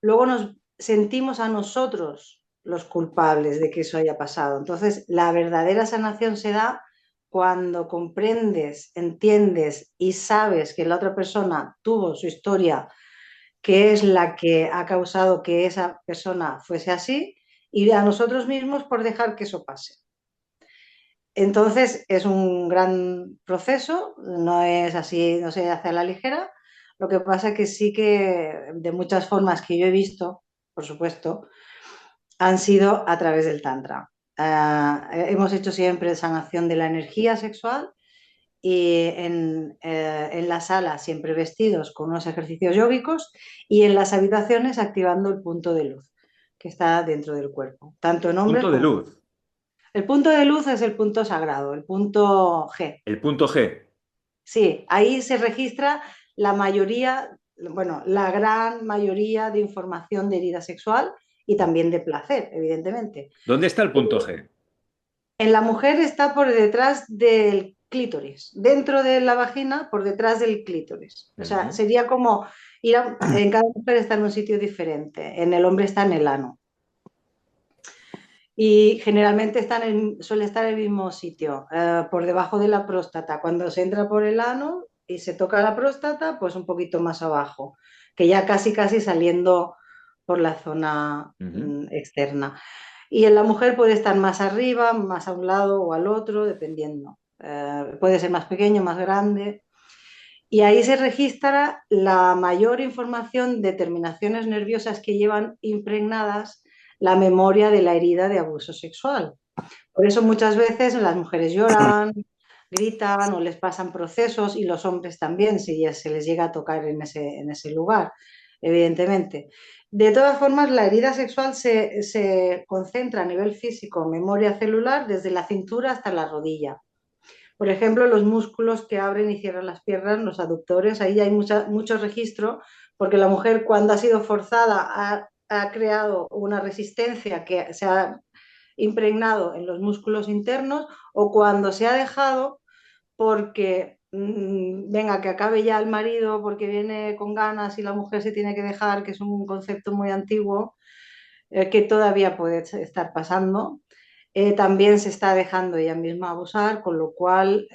luego nos sentimos a nosotros los culpables de que eso haya pasado. Entonces, la verdadera sanación se da cuando comprendes, entiendes y sabes que la otra persona tuvo su historia, que es la que ha causado que esa persona fuese así, y a nosotros mismos por dejar que eso pase. Entonces es un gran proceso, no es así, no se hace a la ligera. Lo que pasa es que sí que de muchas formas que yo he visto, por supuesto, han sido a través del Tantra. Hemos hecho siempre sanación de la energía sexual y en la sala siempre vestidos con unos ejercicios yógicos y en las habitaciones activando el punto de luz que está dentro del cuerpo, tanto en hombres Punto de como... luz, El punto de luz es el punto sagrado, el punto G. el punto G. Sí, ahí se registra la mayoría, bueno, la gran mayoría de información de herida sexual y también de placer, evidentemente. ¿Dónde está el punto G? En la mujer está por detrás del clítoris, dentro de la vagina, por detrás del clítoris. O sea, Ujú. sería como en cada mujer está en un sitio diferente, en el hombre está en el ano. Y generalmente suele estar en el mismo sitio, por debajo de la próstata. Cuando se entra por el ano y se toca la próstata, pues un poquito más abajo, que ya casi casi saliendo por la zona Ujú. externa. Y en la mujer puede estar más arriba, más a un lado o al otro, dependiendo. Puede ser más pequeño, más grande. Y ahí se registra la mayor información de terminaciones nerviosas que llevan impregnadas la memoria de la herida de abuso sexual. Por eso muchas veces las mujeres lloran, gritan o les pasan procesos y los hombres también, si ya se les llega a tocar en ese lugar, evidentemente. De todas formas, la herida sexual se concentra a nivel físico, memoria celular, desde la cintura hasta la rodilla. Por ejemplo, los músculos que abren y cierran las piernas, los aductores, ahí hay mucho registro, porque la mujer cuando ha sido forzada ha creado una resistencia que se ha impregnado en los músculos internos o cuando se ha dejado porque venga, que acabe ya el marido porque viene con ganas y la mujer se tiene que dejar, que es un concepto muy antiguo, que todavía puede estar pasando. También se está dejando ella misma abusar, con lo cual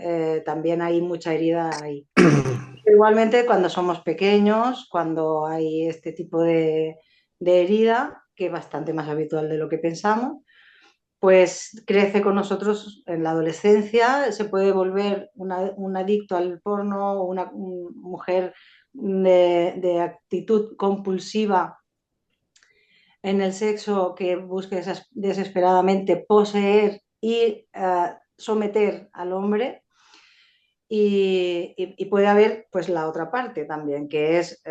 también hay mucha herida ahí. Igualmente, cuando somos pequeños, cuando hay este tipo de herida, que es bastante más habitual de lo que pensamos, pues crece con nosotros en la adolescencia, se puede volver un adicto al porno, una mujer de actitud compulsiva en el sexo que busque desesperadamente poseer y someter al hombre. Y puede haber pues la otra parte también, que es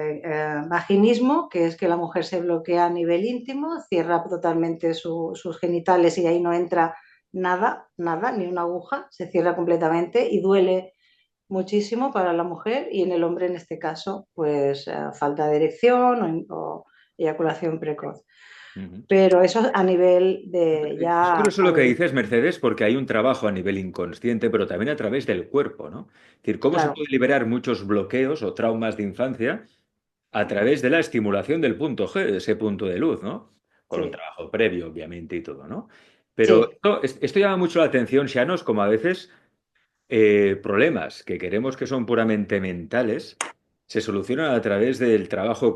vaginismo, que es que la mujer se bloquea a nivel íntimo, cierra totalmente sus genitales y ahí no entra nada, nada, ni una aguja, se cierra completamente y duele muchísimo para la mujer y en el hombre en este caso pues falta de erección o eyaculación precoz. Ujú. Pero eso a nivel de Es ya curioso lo que dices, Mercedes, porque hay un trabajo a nivel inconsciente, pero también a través del cuerpo, ¿no? Es decir, cómo se claro, puede liberar muchos bloqueos o traumas de infancia a través de la estimulación del punto G, de ese punto de luz, ¿no? Con un sí, trabajo previo, obviamente, y todo, ¿no? Pero sí, esto llama mucho la atención, Shanos, como a veces problemas que queremos que son puramente mentales se solucionan a través del trabajo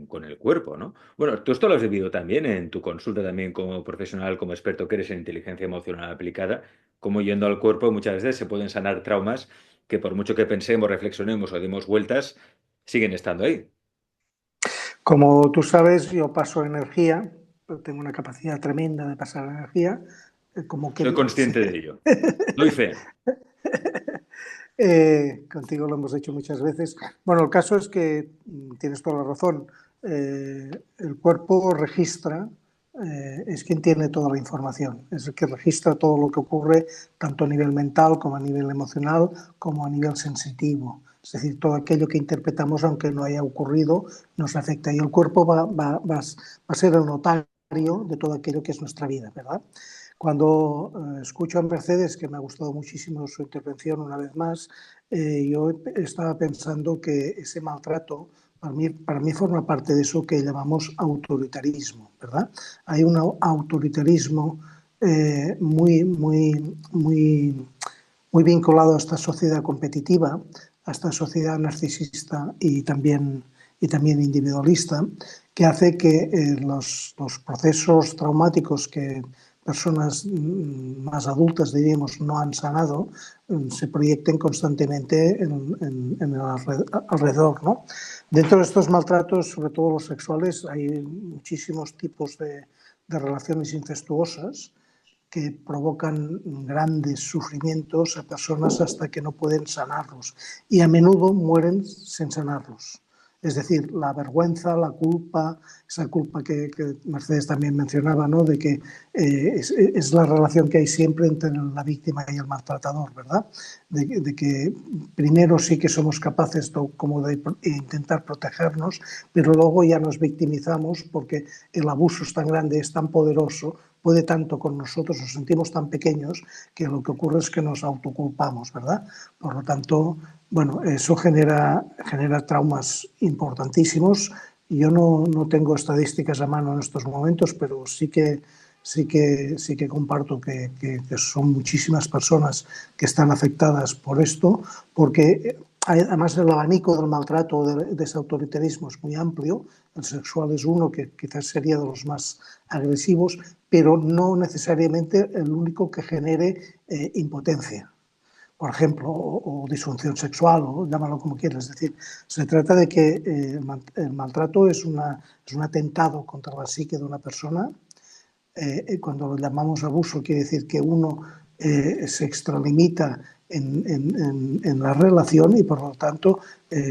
con el cuerpo, ¿no? Bueno, tú esto lo has vivido también en tu consulta también como profesional, como experto que eres en inteligencia emocional aplicada, como yendo al cuerpo muchas veces se pueden sanar traumas que por mucho que pensemos, reflexionemos o demos vueltas, siguen estando ahí. Como tú sabes, yo paso energía, tengo una capacidad tremenda de pasar energía, como Soy que consciente de ello. Doy fe. contigo lo hemos hecho muchas veces. Bueno, el caso es que tienes toda la razón. El cuerpo registra, es quien tiene toda la información, es el que registra todo lo que ocurre, tanto a nivel mental como a nivel emocional, como a nivel sensitivo. Es decir, todo aquello que interpretamos, aunque no haya ocurrido, nos afecta. Y el cuerpo va a ser el notario de todo aquello que es nuestra vida, ¿verdad? Cuando escucho a Mercedes, que me ha gustado muchísimo su intervención una vez más, yo estaba pensando que ese maltrato para mí forma parte de eso que llamamos autoritarismo, ¿verdad? Hay un autoritarismo muy muy vinculado a esta sociedad competitiva, a esta sociedad narcisista y también individualista, que hace que los procesos traumáticos que personas más adultas, diríamos, no han sanado, se proyecten constantemente en el alrededor, ¿no? Dentro de estos maltratos, sobre todo los sexuales, hay muchísimos tipos de relaciones incestuosas que provocan grandes sufrimientos a personas hasta que no pueden sanarlos y a menudo mueren sin sanarlos. Es decir, la vergüenza, la culpa, esa culpa que Mercedes también mencionaba, ¿no? De que es la relación que hay siempre entre la víctima y el maltratador, ¿verdad? De que primero sí que somos capaces como de intentar protegernos, pero luego ya nos victimizamos porque el abuso es tan grande, es tan poderoso, puede tanto con nosotros, nos sentimos tan pequeños que lo que ocurre es que nos autoculpamos, ¿verdad? Por lo tanto, bueno, eso genera traumas importantísimos. Yo no tengo estadísticas a mano en estos momentos, pero sí que comparto que son muchísimas personas que están afectadas por esto, porque además el abanico del maltrato o de ese autoritarismo es muy amplio. El sexual es uno que quizás sería de los más agresivos, pero no necesariamente el único que genere impotencia, por ejemplo, o disfunción sexual, o llámalo como quieras. Es decir, se trata de que el maltrato es un atentado contra la psique de una persona. Cuando lo llamamos abuso, quiere decir que uno se extralimita en la relación y, por lo tanto,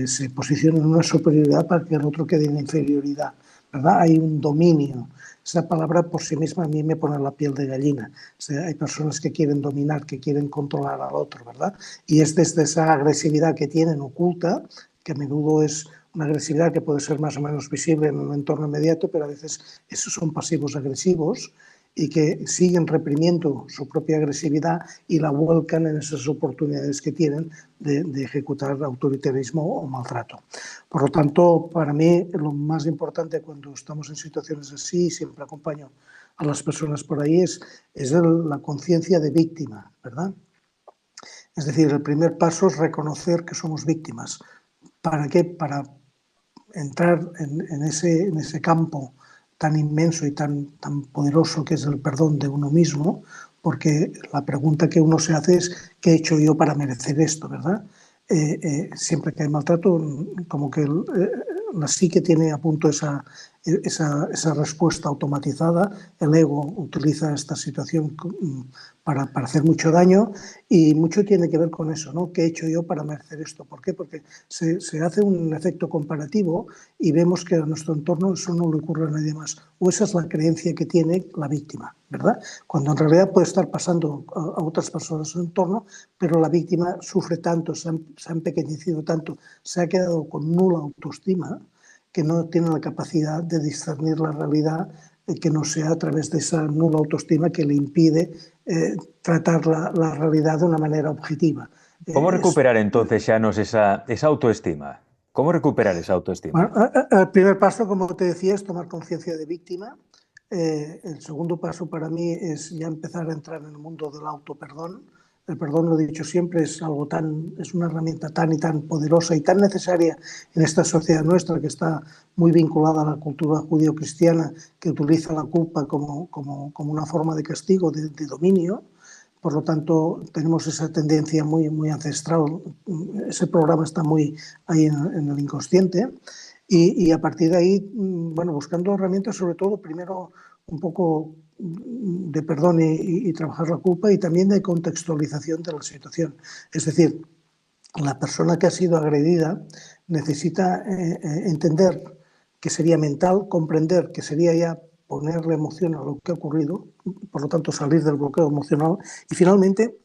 se posiciona en una superioridad para que el otro quede en inferioridad, ¿verdad? Hay un dominio. Esa palabra por sí misma a mí me pone la piel de gallina. O sea, hay personas que quieren dominar, que quieren controlar al otro, ¿verdad? Y es desde esa agresividad que tienen oculta, que a menudo es una agresividad que puede ser más o menos visible en un entorno inmediato, pero a veces esos son pasivos agresivos y que siguen reprimiendo su propia agresividad y la vuelcan en esas oportunidades que tienen de ejecutar autoritarismo o maltrato. Por lo tanto, para mí lo más importante cuando estamos en situaciones así, y siempre acompaño a las personas por ahí, es la conciencia de víctima, ¿verdad? Es decir, el primer paso es reconocer que somos víctimas. ¿Para qué? Para entrar en ese campo tan inmenso y tan poderoso que es el perdón de uno mismo, porque la pregunta que uno se hace es ¿qué he hecho yo para merecer esto? ¿Verdad? Siempre que hay maltrato, como que la psique tiene a punto esa respuesta automatizada, el ego utiliza esta situación para hacer mucho daño y mucho tiene que ver con eso, ¿no? ¿Qué he hecho yo para merecer esto? ¿Por qué? Porque se hace un efecto comparativo y vemos que a nuestro entorno eso no le ocurre a nadie más. O esa es la creencia que tiene la víctima, ¿verdad? Cuando en realidad puede estar pasando a otras personas en su entorno, pero la víctima sufre tanto, se ha empequeñecido tanto, se ha quedado con nula autoestima, que no tiene la capacidad de discernir la realidad que no sea a través de esa nula autoestima que le impide tratar la realidad de una manera objetiva. ¿Cómo recuperar entonces, Xanos, esa autoestima? ¿Cómo recuperar esa autoestima? Bueno, el primer paso, como te decía, es tomar conciencia de víctima. El segundo paso para mí es ya empezar a entrar en el mundo del autoperdón. El perdón, lo he dicho siempre, es una herramienta tan y tan poderosa y tan necesaria en esta sociedad nuestra que está muy vinculada a la cultura judío-cristiana, que utiliza la culpa como una forma de castigo, de dominio. Por lo tanto, tenemos esa tendencia muy ancestral. Ese programa está muy ahí en el inconsciente. Y a partir de ahí, bueno, buscando herramientas, sobre todo, primero un poco de perdón y trabajar la culpa y también de contextualización de la situación. Es decir, la persona que ha sido agredida necesita entender que sería mental, comprender que sería ya ponerle emoción a lo que ha ocurrido, por lo tanto salir del bloqueo emocional y finalmente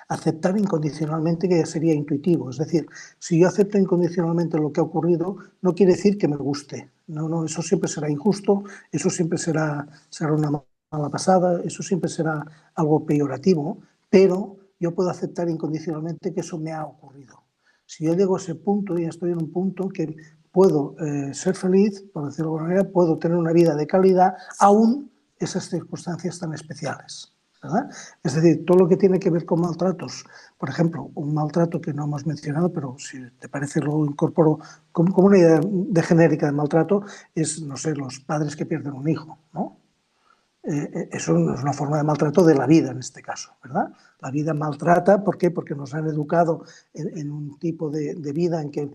aceptar incondicionalmente, que ya sería intuitivo. Es decir, si yo acepto incondicionalmente lo que ha ocurrido, no quiere decir que me guste. No, eso siempre será injusto, eso siempre será una mala pasada, eso siempre será algo peyorativo, pero yo puedo aceptar incondicionalmente que eso me ha ocurrido. Si yo llego a ese punto, ya estoy en un punto que puedo ser feliz, por decirlo de alguna manera, puedo tener una vida de calidad, aún esas circunstancias tan especiales. ¿verdad? Es decir, todo lo que tiene que ver con maltratos, por ejemplo, un maltrato que no hemos mencionado, pero si te parece lo incorporo como una idea de genérica de maltrato, es, no sé, los padres que pierden un hijo, ¿no? Eso no es una forma de maltrato de la vida en este caso, ¿verdad? La vida maltrata, ¿por qué? Porque nos han educado en un tipo de vida en que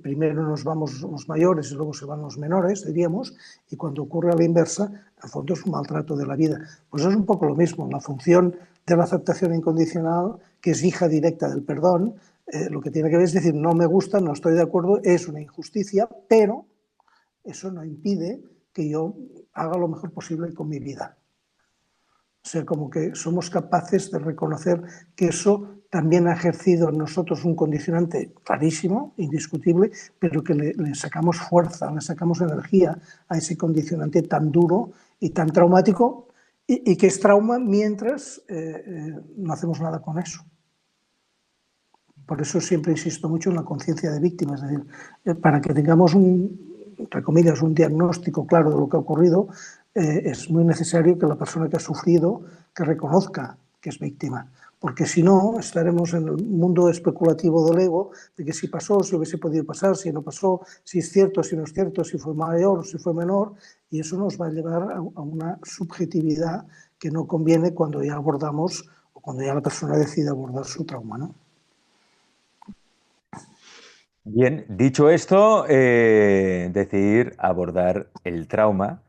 primero nos vamos los mayores y luego se van los menores, diríamos, y cuando ocurre a la inversa, al fondo es un maltrato de la vida. Pues es un poco lo mismo, la función de la aceptación incondicional, que es hija directa del perdón, lo que tiene que ver es decir, no me gusta, no estoy de acuerdo, es una injusticia, pero eso no impide que yo haga lo mejor posible con mi vida. O sea, como que somos capaces de reconocer que eso también ha ejercido en nosotros un condicionante clarísimo, indiscutible, pero que le sacamos fuerza, le sacamos energía a ese condicionante tan duro y tan traumático, y que es trauma mientras no hacemos nada con eso. Por eso siempre insisto mucho en la conciencia de víctima, es decir, para que tengamos entre comillas, un diagnóstico claro de lo que ha ocurrido, es muy necesario que la persona que ha sufrido, que reconozca que es víctima, porque si no, estaremos en el mundo especulativo del ego, de que si pasó, si hubiese podido pasar, si no pasó, si es cierto, si no es cierto, si fue mayor, si fue menor, y eso nos va a llevar a una subjetividad que no conviene cuando ya abordamos o cuando ya la persona decide abordar su trauma, ¿no? Bien, dicho esto, decidir abordar el trauma.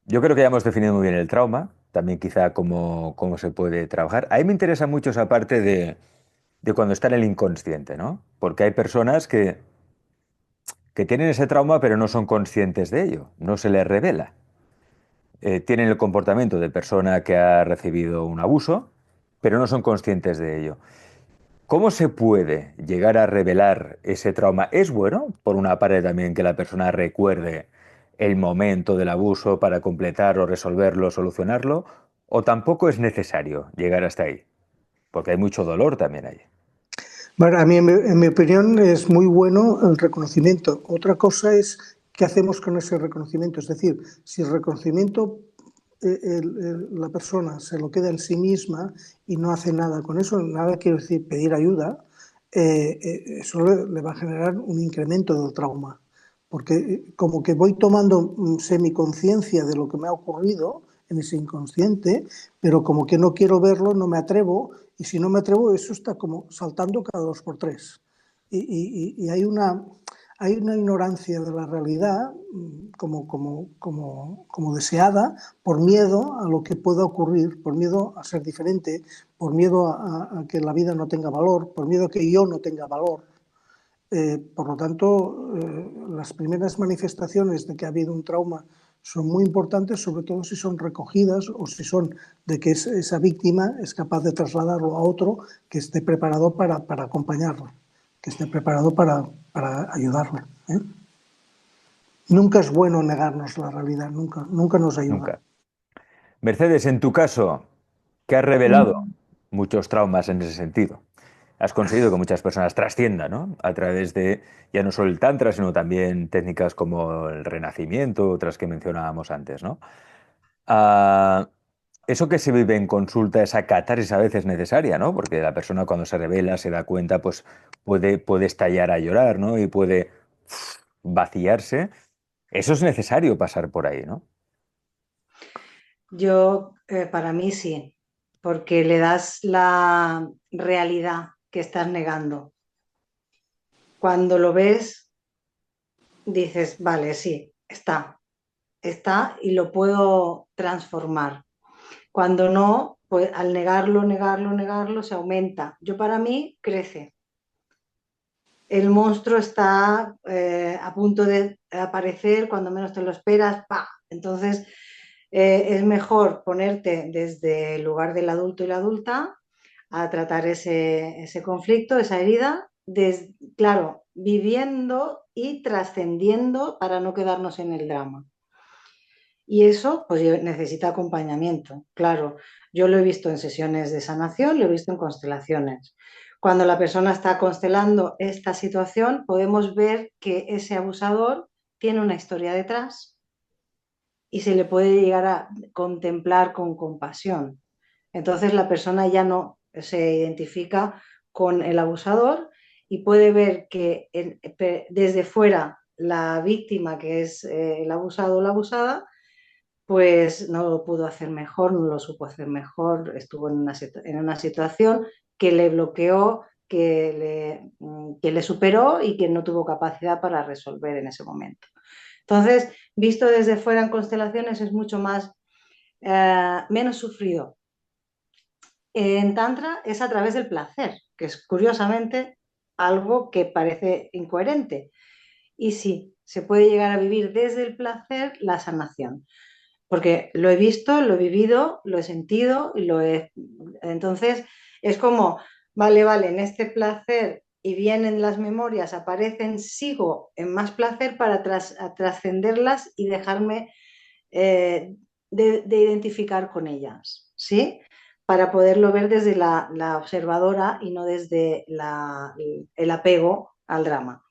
Yo creo que ya hemos definido muy bien el trauma, también quizá cómo se puede trabajar. A mí me interesa mucho esa parte de cuando está en el inconsciente, ¿no? Porque hay personas que tienen ese trauma pero no son conscientes de ello, no se les revela. Tienen el comportamiento de persona que ha recibido un abuso, pero no son conscientes de ello. ¿Cómo se puede llegar a revelar ese trauma? ¿Es bueno, por una parte también, que la persona recuerde el momento del abuso para completar o resolverlo, solucionarlo? ¿O tampoco es necesario llegar hasta ahí? Porque hay mucho dolor también ahí. Bueno, a mí, en mi opinión, es muy bueno el reconocimiento. Otra cosa es qué hacemos con ese reconocimiento. Es decir, si el reconocimiento la persona se lo queda en sí misma y no hace nada con eso, nada quiero decir pedir ayuda, eso le va a generar un incremento del trauma. Porque como que voy tomando semiconciencia de lo que me ha ocurrido en ese inconsciente, pero como que no quiero verlo, no me atrevo, y si no me atrevo, eso está como saltando cada 2 por 3. Y hay una ignorancia de la realidad como deseada por miedo a lo que pueda ocurrir, por miedo a ser diferente, por miedo a que la vida no tenga valor, por miedo a que yo no tenga valor. Por lo tanto, las primeras manifestaciones de que ha habido un trauma son muy importantes, sobre todo si son recogidas o si son de que esa víctima es capaz de trasladarlo a otro que esté preparado para acompañarlo, que esté preparado para ayudarlo. Nunca es bueno negarnos la realidad, nunca nos ayuda. Nunca. Mercedes, en tu caso, que has revelado muchos traumas en ese sentido, has conseguido que muchas personas trasciendan, ¿no? A través de ya no solo el tantra, sino también técnicas como el renacimiento, otras que mencionábamos antes, ¿no? Ah, eso que se vive en consulta, esa catarsis a veces necesaria, ¿no? Porque la persona cuando se revela, se da cuenta, pues puede estallar a llorar, ¿no? Y puede vaciarse. Eso es necesario pasar por ahí, ¿no? Yo, para mí sí, porque le das la realidad que estás negando. Cuando lo ves, dices, vale, sí, está y lo puedo transformar. Cuando no, pues al negarlo, se aumenta. Yo para mí crece. El monstruo está a punto de aparecer cuando menos te lo esperas, ¡pa! Entonces es mejor ponerte desde el lugar del adulto y la adulta a tratar ese conflicto, esa herida, claro, viviendo y trascendiendo para no quedarnos en el drama. Y eso pues necesita acompañamiento. Claro, yo lo he visto en sesiones de sanación, lo he visto en constelaciones. Cuando la persona está constelando esta situación, podemos ver que ese abusador tiene una historia detrás y se le puede llegar a contemplar con compasión. Entonces la persona ya no se identifica con el abusador y puede ver que desde fuera la víctima, que es el abusado o la abusada, pues no lo pudo hacer mejor, no lo supo hacer mejor, estuvo en una situación que le bloqueó, que le superó y que no tuvo capacidad para resolver en ese momento. Entonces, visto desde fuera en constelaciones es mucho más, menos sufrido. En Tantra es a través del placer, que es curiosamente algo que parece incoherente. Y sí, se puede llegar a vivir desde el placer la sanación, porque lo he visto, lo he vivido, lo he sentido y lo he... Entonces es como, vale, en este placer y vienen las memorias, aparecen, sigo en más placer para trascenderlas y dejarme de identificar con ellas, ¿sí? Para poderlo ver desde la observadora y no desde el apego al drama.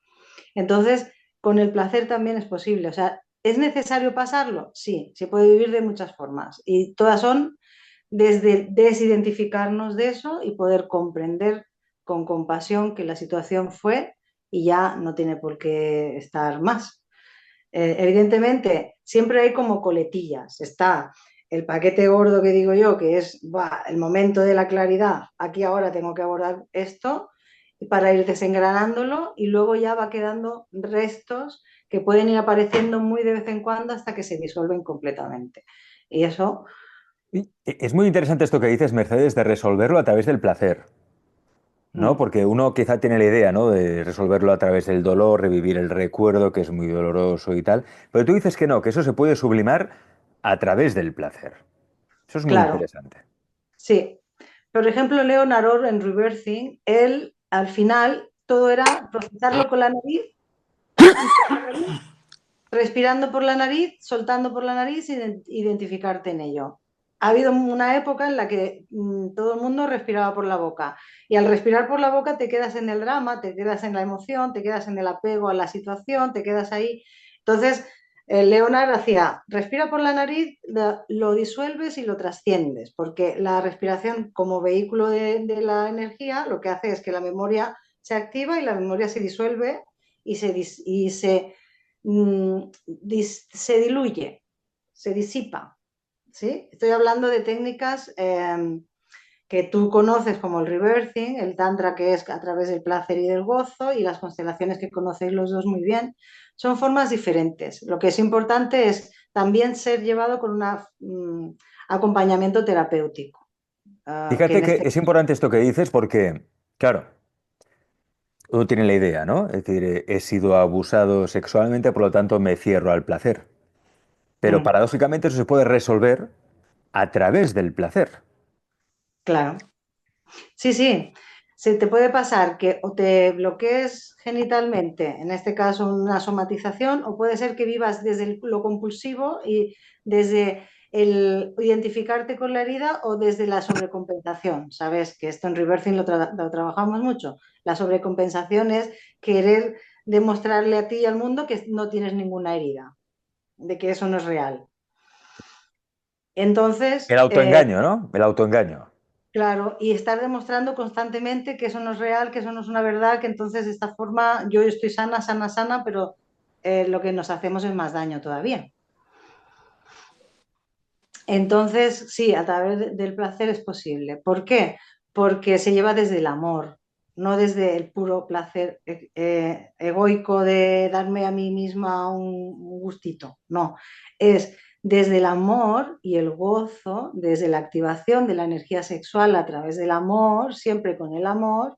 Entonces, con el placer también es posible. O sea, ¿es necesario pasarlo? Sí, se puede vivir de muchas formas. Y todas son desde desidentificarnos de eso y poder comprender con compasión que la situación fue y ya no tiene por qué estar más. Evidentemente, siempre hay como coletillas. Está el paquete gordo que digo yo, que es el momento de la claridad. Aquí ahora tengo que abordar esto para ir desengranándolo y luego ya va quedando restos que pueden ir apareciendo muy de vez en cuando hasta que se disuelven completamente. Y eso, Es muy interesante esto que dices, Mercedes, de resolverlo a través del placer, ¿no? mm, Porque uno quizá tiene la idea, ¿no? De resolverlo a través del dolor, revivir el recuerdo, que es muy doloroso y tal. Pero tú dices que no, que eso se puede sublimar a través del placer. Eso es muy claro, interesante. sí. Por ejemplo, Leonard Orr en Reversing, él al final todo era procesarlo con la nariz y por la nariz, respirando por la nariz, soltando por la nariz e identificarte en ello. Ha habido una época en la que todo el mundo respiraba por la boca y al respirar por la boca te quedas en el drama, te quedas en la emoción, te quedas en el apego a la situación, te quedas ahí. Entonces, Leonard hacía, respira por la nariz, lo disuelves y lo trasciendes, porque la respiración como vehículo de la energía lo que hace es que la memoria se activa y la memoria se disuelve y se diluye, se disipa. ¿Sí? Estoy hablando de técnicas que tú conoces como el reversing, el tantra que es a través del placer y del gozo y las constelaciones que conocéis los dos muy bien. Son formas diferentes. Lo que es importante es también ser llevado con un acompañamiento terapéutico. Que Fíjate en que este... es importante esto que dices porque, claro, uno tiene la idea, ¿no? Es decir, he sido abusado sexualmente, por lo tanto me cierro al placer. Pero Mm, paradójicamente eso se puede resolver a través del placer. claro. Sí, sí. Se te puede pasar que o te bloquees genitalmente, en este caso una somatización, o puede ser que vivas desde lo compulsivo y desde el identificarte con la herida o desde la sobrecompensación. Sabes que esto en reversing lo trabajamos mucho. La sobrecompensación es querer demostrarle a ti y al mundo que no tienes ninguna herida, de que eso no es real. El Entonces, autoengaño, ¿no? El autoengaño. claro, y estar demostrando constantemente que eso no es real, que eso no es una verdad, que entonces de esta forma yo estoy sana, sana, sana, pero lo que nos hacemos es más daño todavía. Entonces, sí, a través del placer es posible. ¿Por qué? Porque se lleva desde el amor, no desde el puro placer egoico de darme a mí misma un gustito. No, es desde el amor y el gozo, desde la activación de la energía sexual a través del amor, siempre con el amor.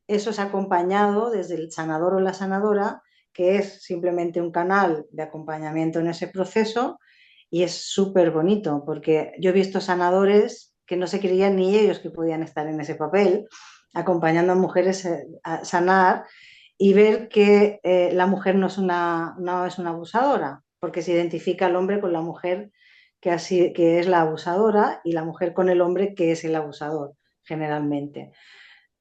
Eso es acompañado desde el sanador o la sanadora, que es simplemente un canal de acompañamiento en ese proceso y es súper bonito porque yo he visto sanadores que no se creían ni ellos que podían estar en ese papel, acompañando a mujeres a sanar y ver que la mujer no es una abusadora, porque se identifica el hombre con la mujer que es la abusadora y la mujer con el hombre que es el abusador, generalmente.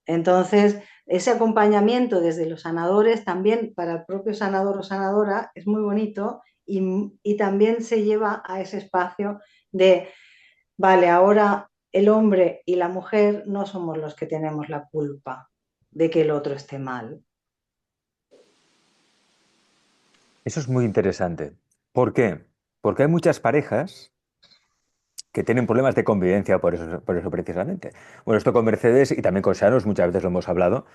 Entonces, ese acompañamiento desde los sanadores también para el propio sanador o sanadora es muy bonito y también se lleva a ese espacio de, vale, ahora el hombre y la mujer no somos los que tenemos la culpa de que el otro esté mal. Eso es muy interesante. ¿Por qué? Porque hay muchas parejas que tienen problemas de convivencia por eso precisamente. Bueno, esto con Mercedes y también con Shanos muchas veces lo hemos hablado,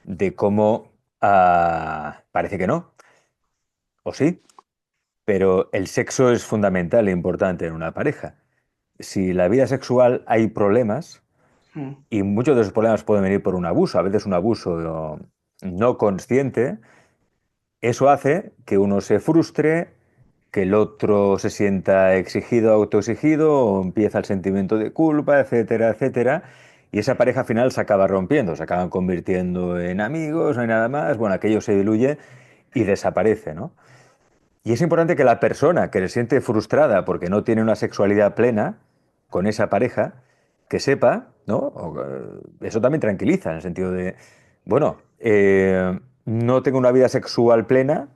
de cómo parece que no, o sí, pero el sexo es fundamental e importante en una pareja. Si la vida sexual hay problemas, Mm. y muchos de esos problemas pueden venir por un abuso, a veces un abuso no consciente, eso hace que uno se frustre, que el otro se sienta exigido, autoexigido, o empieza el sentimiento de culpa, etcétera, etcétera. Y esa pareja al final se acaba rompiendo, se acaban convirtiendo en amigos, no hay nada más. Bueno, aquello se diluye y desaparece, ¿no? Y es importante que la persona que se siente frustrada porque no tiene una sexualidad plena con esa pareja, que sepa, ¿no? Eso también tranquiliza, en el sentido de, bueno, no tengo una vida sexual plena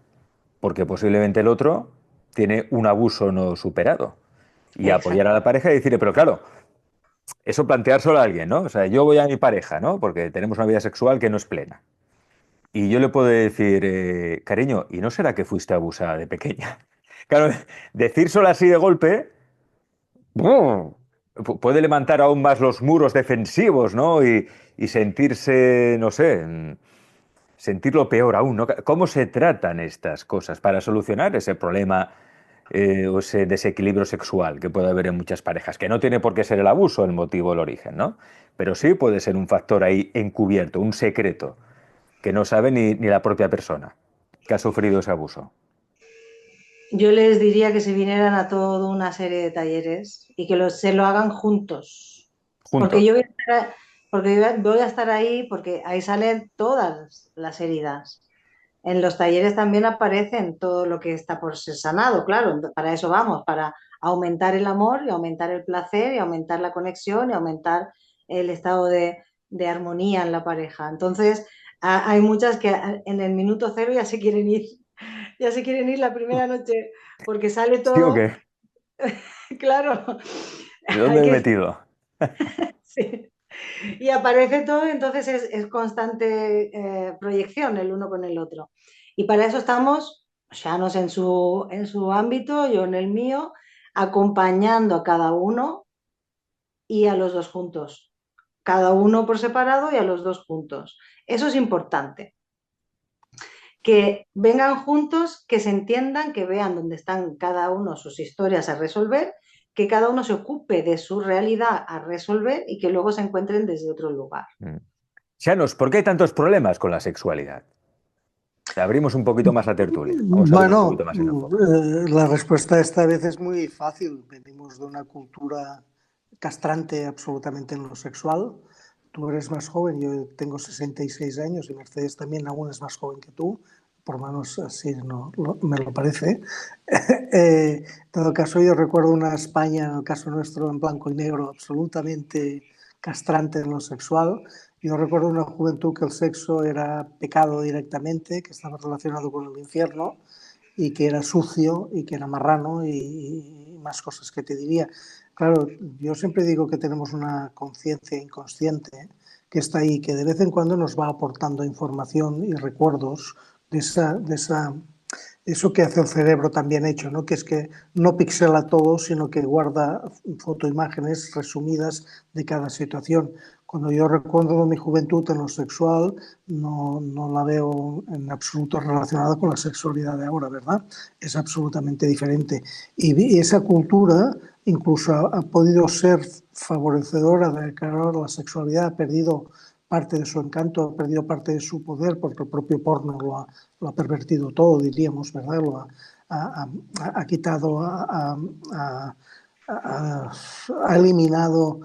porque posiblemente el otro tiene un abuso no superado. Y apoyar a Exacto. la pareja y decirle, pero claro, eso planteárselo a alguien, ¿no? O sea, yo voy a mi pareja, ¿no? Porque tenemos una vida sexual que no es plena. Y yo le puedo decir, cariño, ¿y no será que fuiste abusada de pequeña? Claro, decírselo así de golpe ¡bum! Puede levantar aún más los muros defensivos, ¿no? Y sentirse, no sé, sentirlo peor aún, ¿no? ¿Cómo se tratan estas cosas para solucionar ese problema o ese desequilibrio sexual que puede haber en muchas parejas? Que no tiene por qué ser el abuso el motivo, el origen, ¿no? Pero sí puede ser un factor ahí encubierto, un secreto, que no sabe ni la propia persona que ha sufrido ese abuso. Yo les diría que se vinieran a toda una serie de talleres y que se lo hagan juntos. Porque Juntos. yo voy a estar, porque voy a estar ahí, porque ahí salen todas las heridas. En los talleres también aparecen todo lo que está por ser sanado, claro, para eso vamos, para aumentar el amor y aumentar el placer y aumentar la conexión y aumentar el estado de armonía en la pareja. Entonces, hay muchas que en el minuto cero ya se quieren ir la primera noche porque sale ¿Sí o todo, qué? claro, ¿De hay dónde me he que metido? sí. Y aparece todo, entonces es constante proyección el uno con el otro. Y para eso estamos, Shanos en su ámbito, yo en el mío, acompañando a cada uno y a los dos juntos. Cada uno por separado y a los dos juntos. Eso es importante. Que vengan juntos, que se entiendan, que vean dónde están cada uno sus historias a resolver, que cada uno se ocupe de su realidad a resolver y que luego se encuentren desde otro lugar. Mm. Shanos, ¿por qué hay tantos problemas con la sexualidad? Abrimos un poquito más la tertulia. Vamos a abrir un Bueno, poquito más el enfoque. la respuesta esta vez es muy fácil. Venimos de una cultura castrante absolutamente en lo sexual. Tú eres más joven, yo tengo 66 años y Mercedes también aún es más joven que tú, por lo menos así no, me lo parece. En todo caso, yo recuerdo una España, en el caso nuestro, en blanco y negro, absolutamente castrante en lo sexual. Yo recuerdo una juventud que el sexo era pecado directamente, que estaba relacionado con el infierno y que era sucio y que era marrano y más cosas que te diría. Claro, yo siempre digo que tenemos una conciencia inconsciente que está ahí, que de vez en cuando nos va aportando información y recuerdos de esa eso que hace el cerebro también hecho, ¿no? Que es que no pixela todo, sino que guarda fotoimágenes resumidas de cada situación. Cuando yo recuerdo mi juventud en lo sexual, no la veo en absoluto relacionada con la sexualidad de ahora, ¿verdad? Es absolutamente diferente. Y esa cultura incluso ha podido ser favorecedora de que ahora la sexualidad ha perdido parte de su encanto, ha perdido parte de su poder, porque el propio porno lo ha pervertido todo, diríamos, ¿verdad? Ha quitado, ha eliminado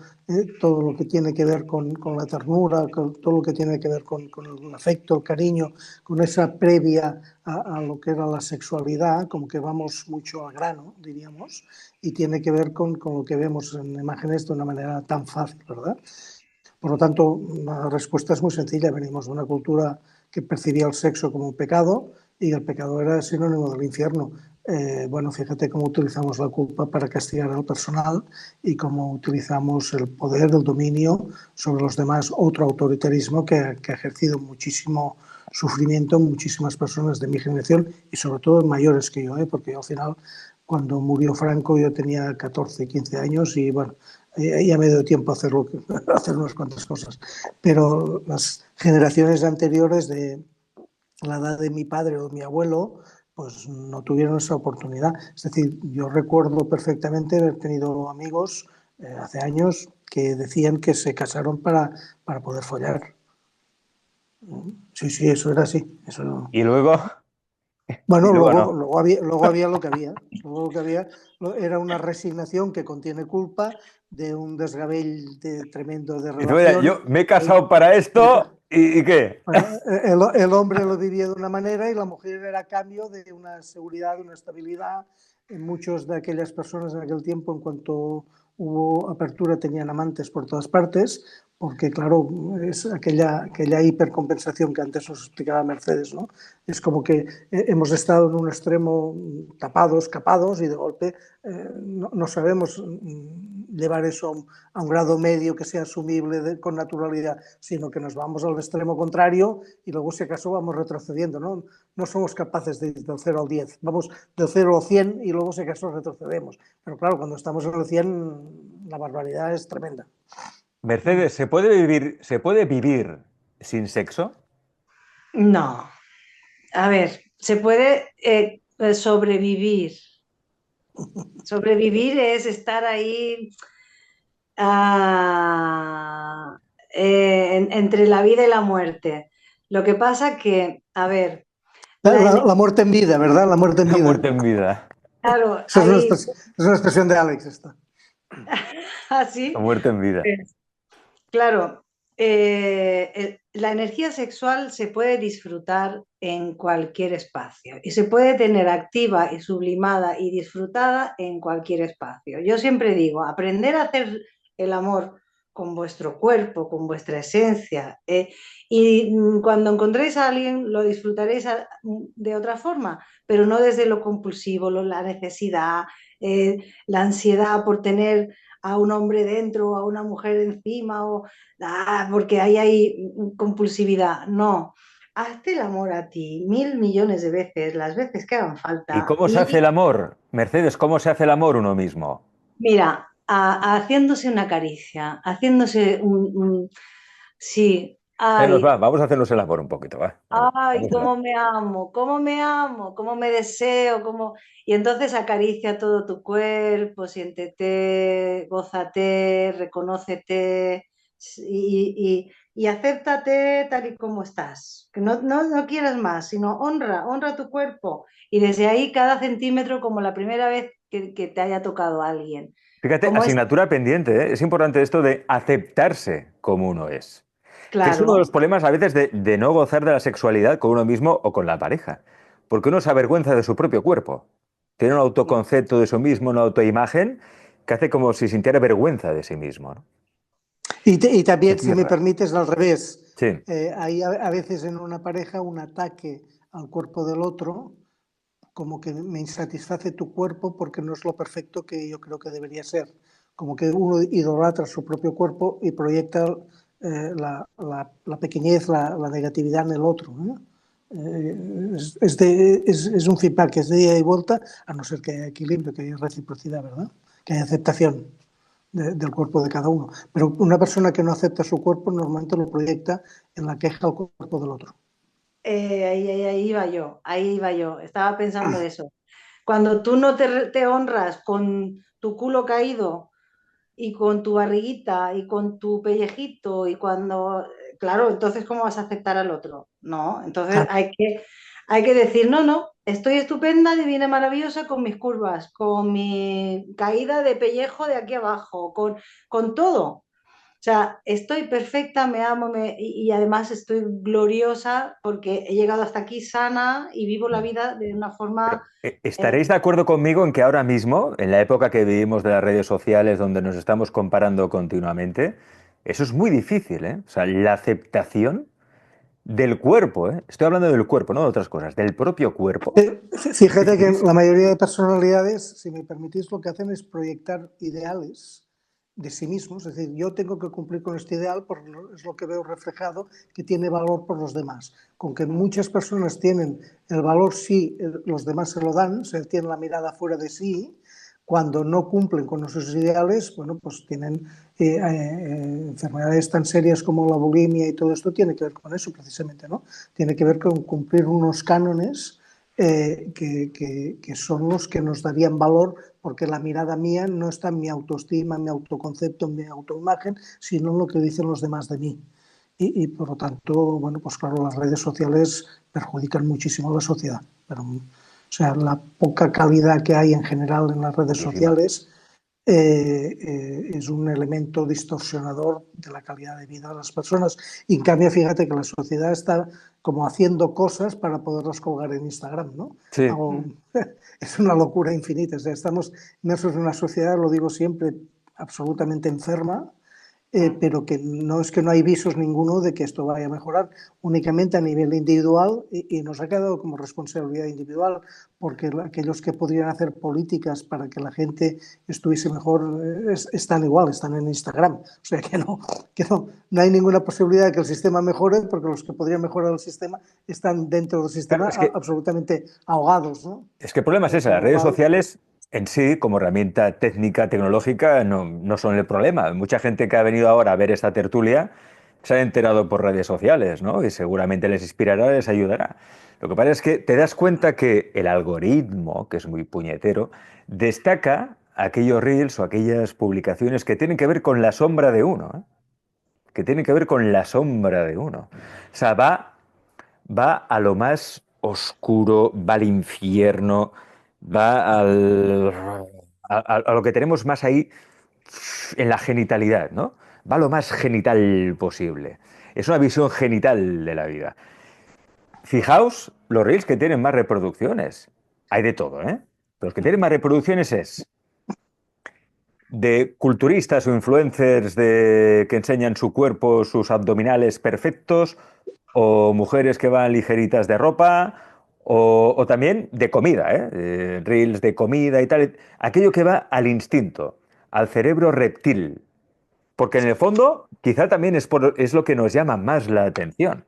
todo lo que tiene que ver con la ternura, todo lo que tiene que ver con el afecto, el cariño, con esa previa a lo que era la sexualidad, como que vamos mucho al grano, diríamos, y tiene que ver con lo que vemos en imágenes de una manera tan fácil, ¿verdad? Por lo tanto, la respuesta es muy sencilla. Venimos de una cultura que percibía el sexo como un pecado y el pecado era sinónimo del infierno. bueno, fíjate cómo utilizamos la culpa para castigar al personal y cómo utilizamos el poder, el dominio sobre los demás, otro autoritarismo que ha ejercido muchísimo sufrimiento en muchísimas personas de mi generación y sobre todo en mayores que yo, porque yo al final, cuando murió Franco, yo tenía 14, 15 años y bueno, ya me dio tiempo a hacer unas cuantas cosas. Pero las generaciones anteriores de la edad de mi padre o de mi abuelo, pues no tuvieron esa oportunidad. Es decir, yo recuerdo perfectamente haber tenido amigos hace años que decían que se casaron para poder follar. Sí, sí, eso era así. Eso... Y luego, Bueno, no. luego había lo que había. Luego lo que había era una resignación que contiene culpa de un desgabell tremendo de Y tú, mira, relación. yo me he casado para esto y ¿qué? Bueno, el hombre lo vivía de una manera y la mujer era a cambio de una seguridad, de una estabilidad. Muchos de aquellas personas en aquel tiempo, en cuanto hubo apertura, tenían amantes por todas partes, porque claro, es aquella hipercompensación que antes os explicaba Mercedes, ¿no? Es como que hemos estado en un extremo tapados, capados, y de golpe no sabemos llevar eso a un grado medio que sea asumible con naturalidad, sino que nos vamos al extremo contrario y luego si acaso vamos retrocediendo, ¿no? No somos capaces de ir del 0 al 10, vamos del 0 al 100 y luego si acaso retrocedemos. Pero claro, cuando estamos en el 100 la barbaridad es tremenda. Mercedes, ¿se puede vivir sin sexo? No. A ver, se puede sobrevivir. Sobrevivir es estar ahí entre la vida y la muerte. Lo que pasa que, a ver, la La muerte en vida, ¿verdad? La muerte en La vida. muerte en vida. claro, Esa hay es una expresión de Alex esta. La así, muerte en vida. claro, la energía sexual se puede disfrutar en cualquier espacio y se puede tener activa y sublimada y disfrutada en cualquier espacio. Yo siempre digo, aprender a hacer el amor con vuestro cuerpo, con vuestra esencia, y cuando encontréis a alguien lo disfrutaréis de otra forma, pero no desde lo compulsivo, la necesidad, la ansiedad por tener a un hombre dentro o a una mujer encima porque ahí hay compulsividad. No, hazte el amor a ti 1.000 millones de veces, las veces que hagan ¿Y falta. cómo se hace el Y amor? Mercedes, ¿cómo se hace el amor uno mismo? mira, haciéndose una caricia, haciéndose sí, Venos, ay, va, vamos a hacernos el amor un poquito, va. Venga, ay, vamos allá. cómo me deseo, Y entonces acaricia todo tu cuerpo, siéntete, gózate, reconócete y acéptate tal y como estás. Que no quieras más, sino honra tu cuerpo. Y desde ahí cada centímetro como la primera vez que te haya tocado a alguien. Fíjate, Como es, asignatura pendiente, ¿eh? Es importante esto de aceptarse como uno es. Que es uno de los claro. problemas a veces de no gozar de la sexualidad con uno mismo o con la pareja. Porque uno se avergüenza de su propio cuerpo. Tiene un autoconcepto de sí mismo, una autoimagen, que hace como si sintiera vergüenza de sí mismo, ¿no? Y Qué también, si me tierra. permites, al revés. Sí. Hay a veces en una pareja un ataque al cuerpo del otro, como que me insatisface tu cuerpo porque no es lo perfecto que yo creo que debería ser. Como que uno idolatra su propio cuerpo y proyecta la pequeñez, la negatividad en el otro, ¿eh? Es un feedback, es de ida y vuelta, a no ser que haya equilibrio, que haya reciprocidad, ¿verdad? Que haya aceptación del cuerpo de cada uno. Pero una persona que no acepta su cuerpo normalmente lo proyecta en la queja al cuerpo del otro. Ahí iba yo, estaba pensando eso. Cuando tú no te honras con tu culo caído y con tu barriguita y con tu pellejito claro, entonces ¿cómo vas a aceptar al otro? No, entonces Claro. hay que decir, no, estoy estupenda, divina, maravillosa con mis curvas, con mi caída de pellejo de aquí abajo, con todo. O sea, estoy perfecta, me amo y además estoy gloriosa porque he llegado hasta aquí sana y vivo la vida de una Pero, forma... eh, ¿estaréis de acuerdo conmigo en que ahora mismo, en la época que vivimos de las redes sociales, donde nos estamos comparando continuamente, eso es muy difícil, ¿eh? O sea, la aceptación del cuerpo, ¿eh? Estoy hablando del cuerpo, no de otras cosas, del propio cuerpo. Fíjate que la mayoría de personalidades, si me permitís, lo que hacen es proyectar ideales de sí mismos, es decir, yo tengo que cumplir con este ideal porque es lo que veo reflejado que tiene valor por los demás. Con que muchas personas tienen el valor si los demás se lo dan, se tienen la mirada fuera de sí, cuando no cumplen con esos ideales, bueno, pues tienen enfermedades tan serias como la bulimia y todo esto tiene que ver con eso precisamente, ¿no? Tiene que ver con cumplir unos cánones que son los que nos darían valor, porque la mirada mía no está en mi autoestima, en mi autoconcepto, en mi autoimagen, sino en lo que dicen los demás de mí. Y por lo tanto, bueno, pues claro, las redes sociales perjudican muchísimo a la sociedad. Pero, o sea, la poca calidad que hay en general en las redes Muchísima. sociales es un elemento distorsionador de la calidad de vida de las personas. Y en cambio, fíjate que la sociedad está como haciendo cosas para poderlas colgar en Instagram, ¿no? Sí. Es una locura infinita. O sea, estamos inmersos en una sociedad, lo digo siempre, absolutamente enferma, pero que no hay visos ninguno de que esto vaya a mejorar, únicamente a nivel individual, y nos ha quedado como responsabilidad individual, porque aquellos que podrían hacer políticas para que la gente estuviese mejor están igual, están en Instagram. O sea no hay ninguna posibilidad de que el sistema mejore, porque los que podrían mejorar el sistema están dentro del Claro, sistema absolutamente ahogados, ¿no? es que el problema es ese, Con las lo redes cual, sociales en sí, como herramienta técnica, tecnológica, no son el problema. Mucha gente que ha venido ahora a ver esta tertulia se ha enterado por redes sociales, ¿no? Y seguramente les inspirará, les ayudará. Lo que pasa es que te das cuenta que el algoritmo, que es muy puñetero, destaca aquellos reels o aquellas publicaciones que tienen que ver con la sombra de uno, ¿eh? Que tienen que ver con la sombra de uno. O sea, va a lo más oscuro, va al infierno, va a lo que tenemos más ahí en la genitalidad, ¿no? Va a lo más genital posible. Es una visión genital de la vida. Fijaos los reels que tienen más reproducciones. Hay de todo, ¿eh? Pero los que tienen más reproducciones es de culturistas o influencers que enseñan su cuerpo, sus abdominales perfectos, o mujeres que van ligeritas de ropa, o también de comida, ¿eh? Reels de comida y tal. Aquello que va al instinto, al cerebro reptil. Porque en el fondo, quizá también es lo que nos llama más la atención.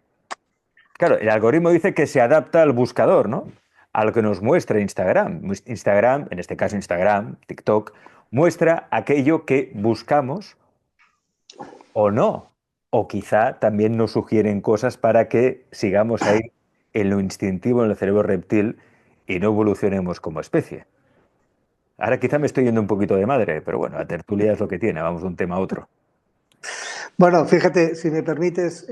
Claro, el algoritmo dice que se adapta al buscador, ¿no? A lo que nos muestra Instagram. Instagram, en este caso Instagram, TikTok, muestra aquello que buscamos o no. O quizá también nos sugieren cosas para que sigamos ahí en lo instintivo, en el cerebro reptil y no evolucionemos como especie. Ahora quizá me estoy yendo un poquito de madre, pero bueno, la tertulia es lo que tiene, vamos de un tema a otro. bueno, fíjate, si me permites,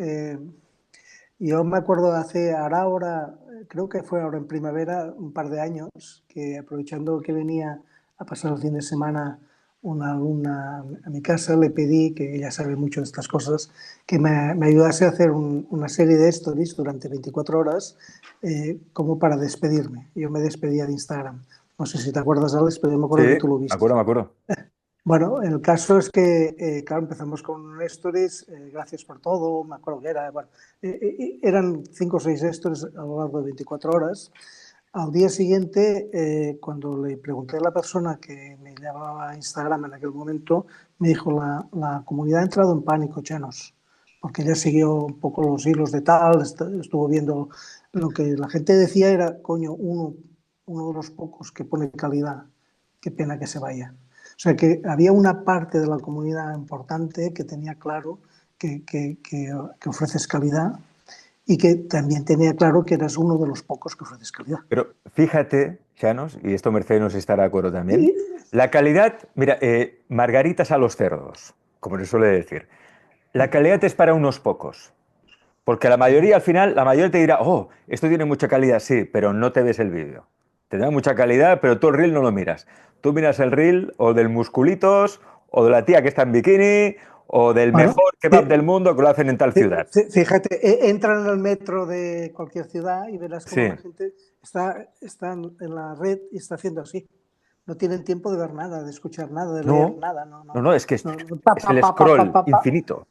yo me acuerdo hace ahora, creo que fue ahora en primavera, un par de años, que aprovechando que venía a pasar el fin de semana una alumna a mi casa, le pedí, que ella sabe mucho de estas cosas, que me ayudase a hacer una serie de stories durante 24 horas como para despedirme. Yo me despedía de Instagram. No sé si te acuerdas, Alex, pero yo me Sí, acuerdo que tú lo me viste. acuerdo, me acuerdo. Bueno, el caso es que, claro, empezamos con stories, gracias por todo, me acuerdo que era, bueno, eran 5 o 6 stories a lo largo de 24 horas. Al día siguiente, cuando le pregunté a la persona que me llevaba a Instagram en aquel momento, me dijo, la comunidad ha entrado en pánico, Chanos, porque ella siguió un poco los hilos de tal, estuvo viendo lo que la gente decía era, coño, uno de los pocos que pone calidad, qué pena que se vaya. O sea que había una parte de la comunidad importante que tenía claro que ofreces calidad y que también tenía claro que eras uno de los pocos que ofreces calidad. Pero fíjate, Llanos, y esto Mercedes nos estará de acuerdo también, Y, la calidad, mira, margaritas a los cerdos, como se suele decir. La calidad es para unos pocos, porque la mayoría al final, la mayoría te dirá, oh, esto tiene mucha calidad, sí, pero no te ves el vídeo. Tendrá mucha calidad, pero tú el reel no lo miras. Tú miras el reel o del musculitos, o de la tía que está en bikini, o del bueno, mejor kebab del mundo que lo hacen en tal ciudad. fíjate, entra en el metro de cualquier ciudad y verás cómo Sí. la gente está en la red y está haciendo así. No tienen tiempo de ver nada, de escuchar nada, de leer No, nada. no, es que No, pa, es pa, el pa, pa, pa, scroll pa, pa. infinito.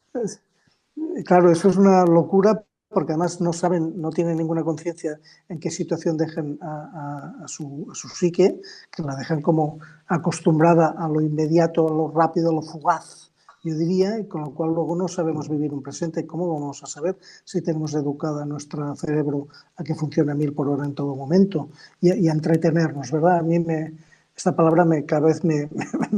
Claro, eso es una locura porque además no saben, no tienen ninguna conciencia en qué situación dejan a su psique, que la dejan como acostumbrada a lo inmediato, a lo rápido, a lo fugaz, yo diría, y con lo cual luego no sabemos vivir un presente. ¿Cómo vamos a saber si tenemos educada nuestro cerebro a que funcione a 1000 por hora en todo momento y a entretenernos, ¿verdad? A mí esta palabra cada vez me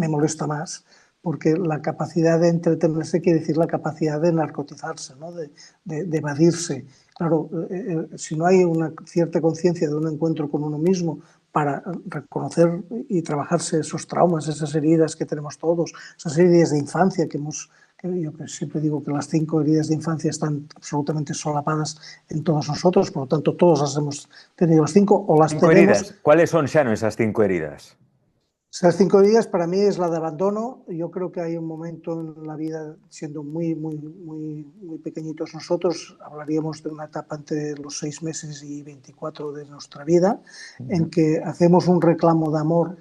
molesta más, porque la capacidad de entretenerse quiere decir la capacidad de narcotizarse, ¿no? de evadirse. Claro, si no hay una cierta conciencia de un encuentro con uno mismo para reconocer y trabajarse esos traumas, esas heridas que tenemos todos, esas heridas de infancia yo siempre digo que las 5 heridas de infancia están absolutamente solapadas en todos nosotros, por lo tanto todos las hemos tenido las 5 o las 5 tenemos. heridas. ¿Cuáles son, Xano, esas 5 heridas? Esas 5 heridas para mí es la de abandono. Yo creo que hay un momento en la vida, siendo muy pequeñitos nosotros, hablaríamos de una etapa entre los 6 meses y 24 de nuestra vida, en que hacemos un reclamo de amor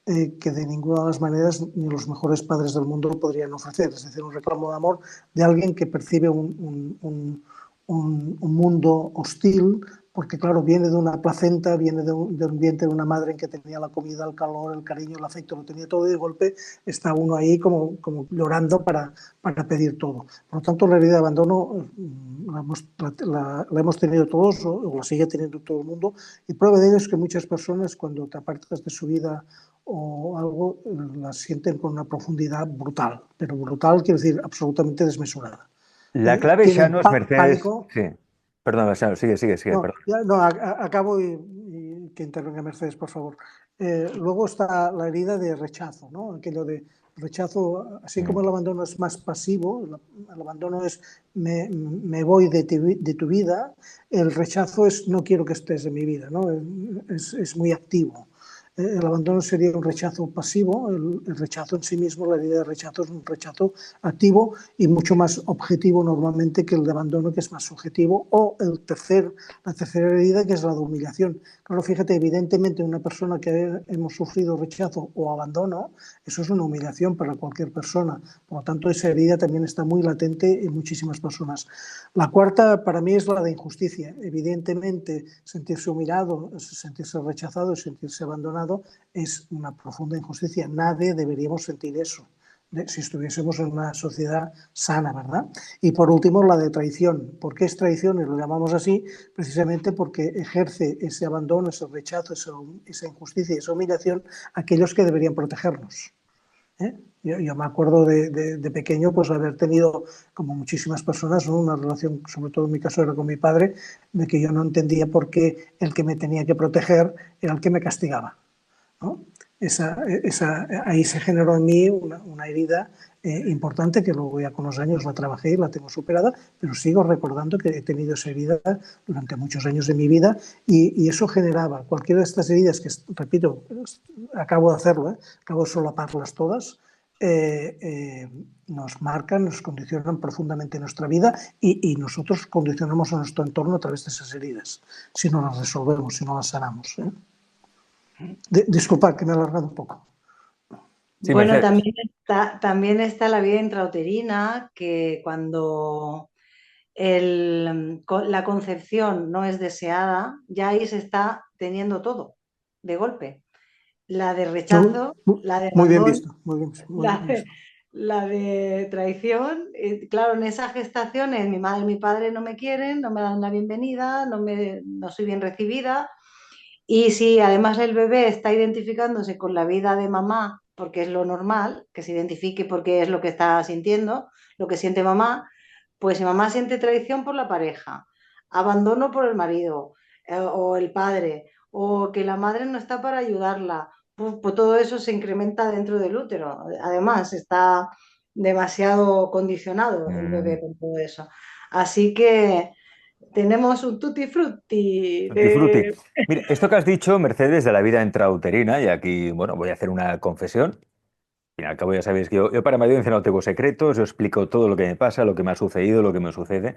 que de ninguna de las maneras ni los mejores padres del mundo podrían ofrecer. Es decir, un reclamo de amor de alguien que percibe un mundo hostil, porque claro, viene de una placenta, viene de un vientre de una madre en que tenía la comida, el calor, el cariño, el afecto, lo tenía todo, y de golpe está uno ahí como llorando para pedir todo. Por lo tanto, la herida de abandono la hemos tenido todos, o la sigue teniendo todo el mundo, y prueba de ello es que muchas personas, cuando te apartas de su vida o algo, la sienten con una profundidad brutal, pero brutal quiere decir absolutamente desmesurada. La clave, Tienen Xano, es Mercedes. pánico. Sí. Perdón, Xano, sigue, No, perdón. acabo y que intervenga Mercedes, por favor. Luego está la herida de rechazo, ¿no? Aquello de rechazo, así como el abandono es más pasivo, el abandono es me voy de tu vida, el rechazo es no quiero que estés en mi vida, ¿no? Es muy activo. El abandono sería un rechazo pasivo, el rechazo en sí mismo, la herida de rechazo es un rechazo activo y mucho más objetivo normalmente que el de abandono, que es más subjetivo, o la tercera herida, que es la de humillación. Claro, fíjate, evidentemente una persona que hemos sufrido rechazo o abandono, eso es una humillación para cualquier persona. Por lo tanto, esa herida también está muy latente en muchísimas personas. La cuarta para mí es la de injusticia. Evidentemente, sentirse humillado, sentirse rechazado, sentirse abandonado es una profunda injusticia. Nadie deberíamos sentir eso si estuviésemos en una sociedad sana, ¿verdad? Y por último, la de traición. ¿Por qué es traición? Y lo llamamos así precisamente porque ejerce ese abandono, ese rechazo, esa injusticia y esa humillación aquellos que deberían protegernos. Yo me acuerdo de pequeño pues haber tenido, como muchísimas personas, ¿no? Una relación, sobre todo en mi caso era con mi padre, de que yo no entendía por qué el que me tenía que proteger era el que me castigaba, ¿no? Ahí se generó en mí una herida importante que luego ya con los años la trabajé y la tengo superada, pero sigo recordando que he tenido esa herida durante muchos años de mi vida y eso generaba cualquiera de estas heridas que, repito, acabo de hacerlo, acabo de solaparlas todas, nos marcan, nos condicionan profundamente nuestra vida y nosotros condicionamos a nuestro entorno a través de esas heridas, si no las resolvemos, si no las sanamos. Disculpad que me he alargado un poco. Sí, bueno, Mercedes. también está la vida intrauterina, que cuando la concepción no es deseada, ya ahí se está teniendo todo de golpe. La de rechazo, la de Muy bien abandono, visto, muy bien la de, visto. la de traición. Claro, en esas gestaciones mi madre y mi padre no me quieren, no me dan la bienvenida, no soy bien recibida. Y si además el bebé está identificándose con la vida de mamá, porque es lo normal, que se identifique porque es lo que está sintiendo, lo que siente mamá, pues si mamá siente traición por la pareja, abandono por el marido o el padre, o que la madre no está para ayudarla, pues todo eso se incrementa dentro del útero. Además, está demasiado condicionado el bebé con todo eso. Así que tenemos un tutti frutti Tutti frutti. de... Mira, esto que has dicho, Mercedes, de la vida intrauterina, y aquí, bueno, voy a hacer una confesión. Al fin y al cabo ya sabéis que yo para mi audiencia no tengo secretos, yo explico todo lo que me pasa, lo que me ha sucedido, lo que me sucede,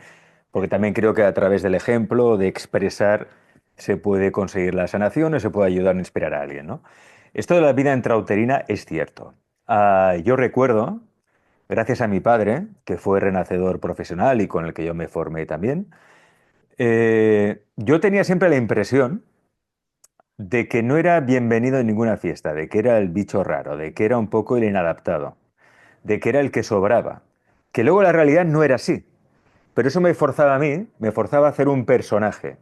porque también creo que a través del ejemplo, de expresar, se puede conseguir la sanación o se puede ayudar a inspirar a alguien, ¿no? Esto de la vida intrauterina es cierto. Yo recuerdo, gracias a mi padre, que fue renacedor profesional y con el que yo me formé también, Yo tenía siempre la impresión de que no era bienvenido en ninguna fiesta, de que era el bicho raro, de que era un poco el inadaptado, de que era el que sobraba. Que luego la realidad no era así. Pero eso me forzaba a mí, me forzaba a hacer un personaje,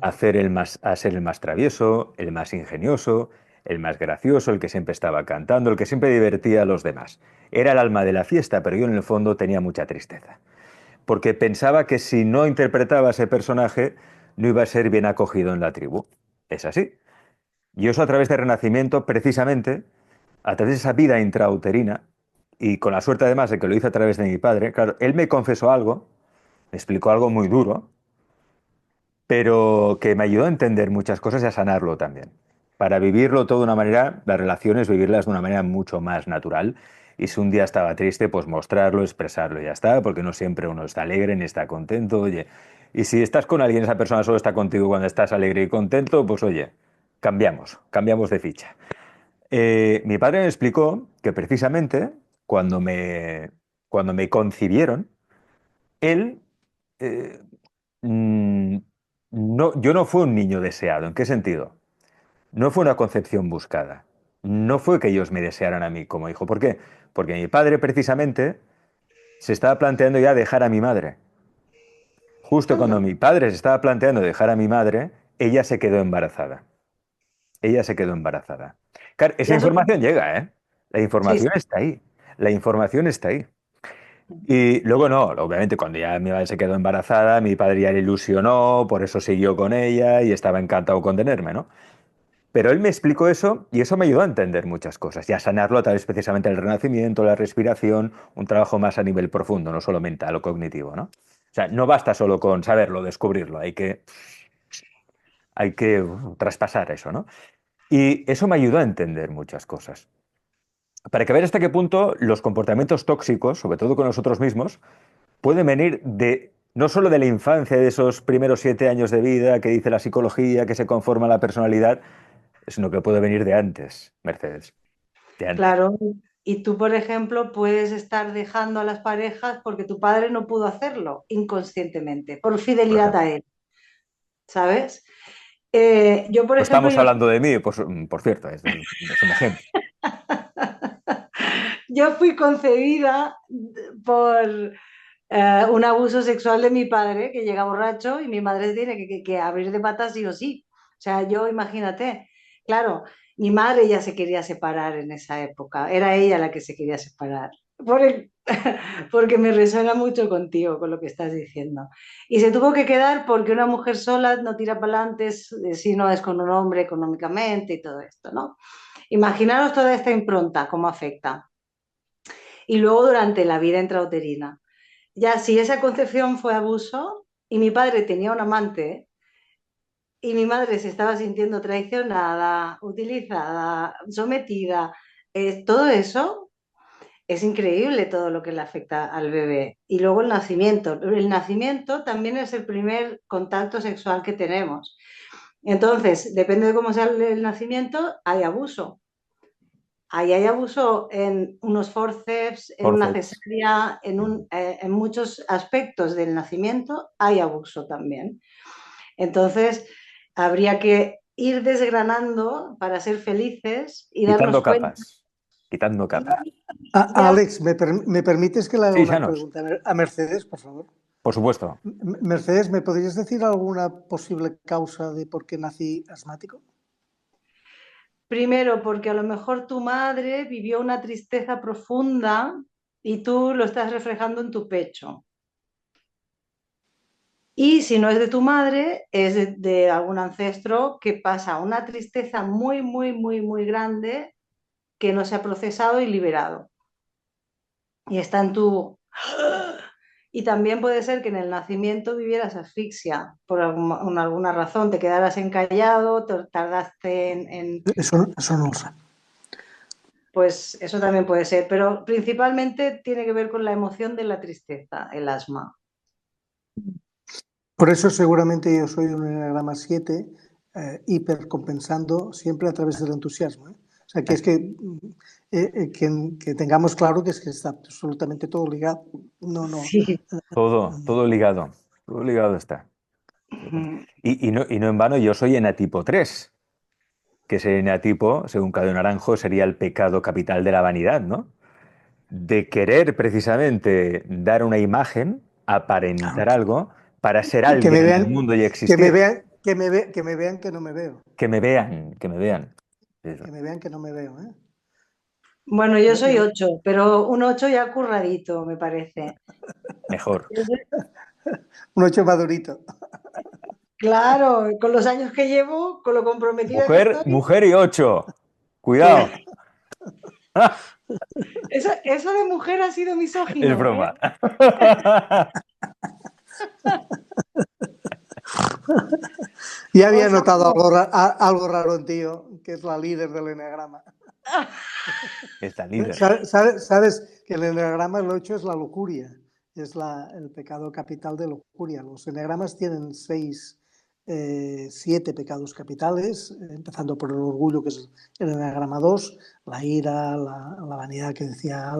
a ser el más travieso, el más ingenioso, el más gracioso, el que siempre estaba cantando, el que siempre divertía a los demás. Era el alma de la fiesta, pero yo en el fondo tenía mucha tristeza. Porque pensaba que si no interpretaba ese personaje, no iba a ser bien acogido en la tribu. Es así. Y eso a través de Renacimiento, precisamente, a través de esa vida intrauterina, y con la suerte además de que lo hice a través de mi padre, claro, él me confesó algo, me explicó algo muy duro, pero que me ayudó a entender muchas cosas y a sanarlo también. Para vivirlo todo de una manera, las relaciones, vivirlas de una manera mucho más natural. Y si un día estaba triste, pues mostrarlo, expresarlo y ya está, porque no siempre uno está alegre ni está contento, oye. Y si estás con alguien, esa persona solo está contigo cuando estás alegre y contento, pues oye, cambiamos de ficha. Mi padre me explicó que precisamente cuando cuando me concibieron, él eh, mm, no, yo no fui un niño deseado. ¿En qué sentido? No fue una concepción buscada. No fue que ellos me desearan a mí como hijo. ¿Por qué? Porque mi padre precisamente se estaba planteando ya dejar a mi madre. Justo cuando Anda. mi padre se estaba planteando dejar a mi madre, ella se quedó embarazada. Ella se quedó embarazada. Claro, esa Ya son- información llega, ¿eh? La sí, información está ahí. La información está ahí. Y luego no, obviamente cuando ya mi madre se quedó embarazada, mi padre ya le ilusionó, por eso siguió con ella y estaba encantado con tenerme, ¿no? Pero él me explicó eso y eso me ayudó a entender muchas cosas y a sanarlo a través precisamente del renacimiento, la respiración, un trabajo más a nivel profundo, no solo mental o cognitivo, ¿no? O sea, no basta solo con saberlo, descubrirlo, hay que traspasar eso, ¿no? Y eso me ayudó a entender muchas cosas. Para que ver hasta qué punto los comportamientos tóxicos, sobre todo con nosotros mismos, pueden venir de no solo de la infancia, de esos primeros 7 años de vida que dice la psicología, que se conforma la personalidad, sino que puede venir de antes, Mercedes, de antes. claro. Y tú, por ejemplo, puedes estar dejando a las parejas porque tu padre no pudo hacerlo inconscientemente, por Por fidelidad ejemplo. a él, ¿sabes? Yo, por No ejemplo, estamos hablando de mí, pues, por cierto, es un ejemplo. yo fui concebida por un abuso sexual de mi padre, que llega borracho y mi madre tiene que abrir de patas sí o sí. O sea, yo imagínate, claro, mi madre ya se quería separar en esa época, era ella la que se quería separar. Por el- porque me resuena mucho contigo, con lo que estás diciendo. Y se tuvo que quedar porque una mujer sola no tira para adelante si no es con un hombre económicamente y todo esto, ¿no? Imaginaros toda esta impronta, cómo afecta. Y luego durante la vida intrauterina. Ya si esa concepción fue abuso y mi padre tenía un amante y mi madre se estaba sintiendo traicionada, utilizada, sometida, todo eso es increíble todo lo que le afecta al bebé. Y luego el nacimiento. El nacimiento también es el primer contacto sexual que tenemos. Entonces, depende de cómo sea el nacimiento, hay abuso. Ahí hay abuso en unos forceps, en una Forceps. cesárea, en muchos aspectos del nacimiento hay abuso también. Entonces, habría que ir desgranando para ser felices y darnos Quitando cuenta. capas. Quitando capas. Ya, Alex, ¿me permites que le haga Sí, una Sanos, pregunta a Mercedes, por favor? por supuesto. Mercedes, ¿me podrías decir alguna posible causa de por qué nací asmático? primero, porque a lo mejor tu madre vivió una tristeza profunda y tú lo estás reflejando en tu pecho. Y si no es de tu madre, es de algún ancestro que pasa una tristeza muy, muy, muy, muy grande que no se ha procesado y liberado. Y está en tu... Y también puede ser que en el nacimiento vivieras asfixia por alguna razón, te quedaras encallado, tardaste Eso no lo sé. Pues eso también puede ser, pero principalmente tiene que ver con la emoción de la tristeza, el asma. Por eso seguramente yo soy un enneagrama 7, hipercompensando siempre a través del entusiasmo. O sea, que es que tengamos claro que es que está absolutamente todo ligado. No, no. Sí. Todo ligado. Todo ligado está. Y no en vano, yo soy enatipo 3, que ese enatipo, según Cayo Naranjo, sería el pecado capital de la vanidad, ¿no? De querer precisamente dar una imagen, Claro, aparentar algo, para ser que me alguien en el vean, mundo y existir. que me vean que no me veo. Que me vean, que me vean. Eso. Que me vean que no me veo, ¿eh? Bueno, yo soy 8, pero un 8 ya curradito, me parece. Mejor. Un 8 madurito. Claro, con los años que llevo, con lo comprometida que Mujer, estoy, mujer y 8. Cuidado. que eso de mujer ha sido Es misógino, ¿eh? broma. Ya había Os notado amo. algo raro en tío, que es la líder del eneagrama. Está líder. ¿Sabes que el eneagrama, el 8 es la lujuria? Es el pecado capital de lujuria. Los eneagramas tienen 7 pecados capitales, empezando por el orgullo, que es el eneagrama 2, la ira, la vanidad que decía...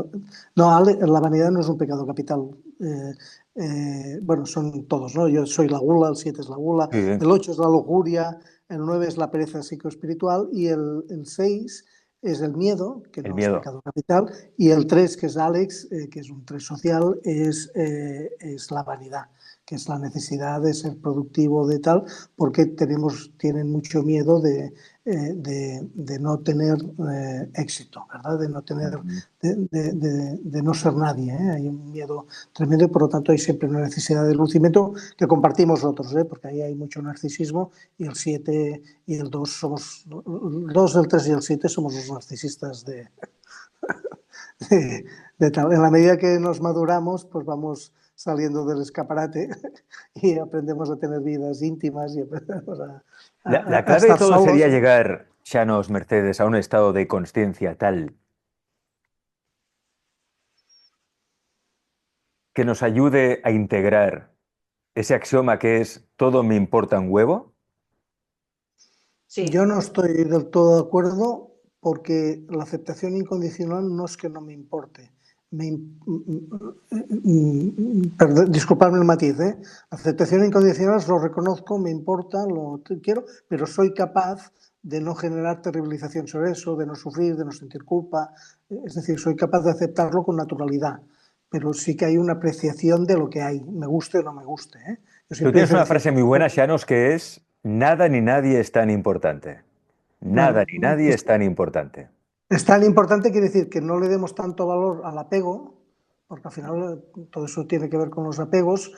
No, la vanidad no es un pecado capital. Bueno, son todos, ¿no? Yo soy la gula, el 7 es la gula, Sí, sí. el 8 es la lujuria, el 9 es la pereza psicoespiritual y el 6 es el miedo, que El no es miedo. pecado capital, y el 3 que es Alex, que es un 3 social, es la vanidad, que es la necesidad de ser productivo, de tal, porque tienen mucho miedo de no tener éxito, ¿verdad? De no tener, de no ser nadie, ¿eh? Hay un miedo tremendo y por lo tanto hay siempre una necesidad de lucimiento que compartimos otros, ¿eh? Porque ahí hay mucho narcisismo y el 7 y el 2 somos, el 2, el 3 y el 7 somos los narcisistas de tal. En la medida que nos maduramos, pues vamos saliendo del escaparate y aprendemos a tener vidas íntimas y aprendemos La a clave de estar todo solos. sería llegar, Llanos Mercedes, a un estado de conciencia tal que nos ayude a integrar ese axioma que es todo me importa un huevo. Sí, Yo no estoy del todo de acuerdo porque la aceptación incondicional no es que no me importe. Disculpadme el matiz, ¿eh? La aceptación incondicional lo reconozco, me importa, lo quiero, pero soy capaz de no generar terribilización sobre eso, de no sufrir, de no sentir culpa. Es decir, soy capaz de aceptarlo con naturalidad, pero sí que hay una apreciación de lo que hay, me guste o no me guste, ¿eh? Yo Tú siempre tienes una diferencio. frase muy buena, Llanos, que es nada ni nadie es tan importante. Nada Claro, ni nadie es tan importante. es tan importante, quiere decir que no le demos tanto valor al apego, porque al final todo eso tiene que ver con los apegos,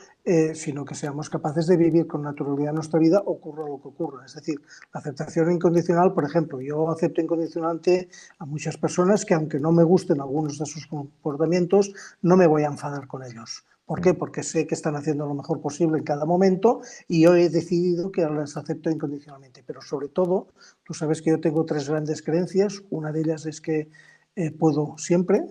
sino que seamos capaces de vivir con naturalidad en nuestra vida, ocurra lo que ocurra. Es decir, la aceptación incondicional, por ejemplo, yo acepto incondicionalmente a muchas personas que aunque no me gusten algunos de sus comportamientos, no me voy a enfadar con ellos. ¿Por qué? Porque sé que están haciendo lo mejor posible en cada momento y yo he decidido que las acepto incondicionalmente. Pero sobre todo, tú sabes que yo tengo 3 grandes creencias. Una de ellas es que puedo siempre.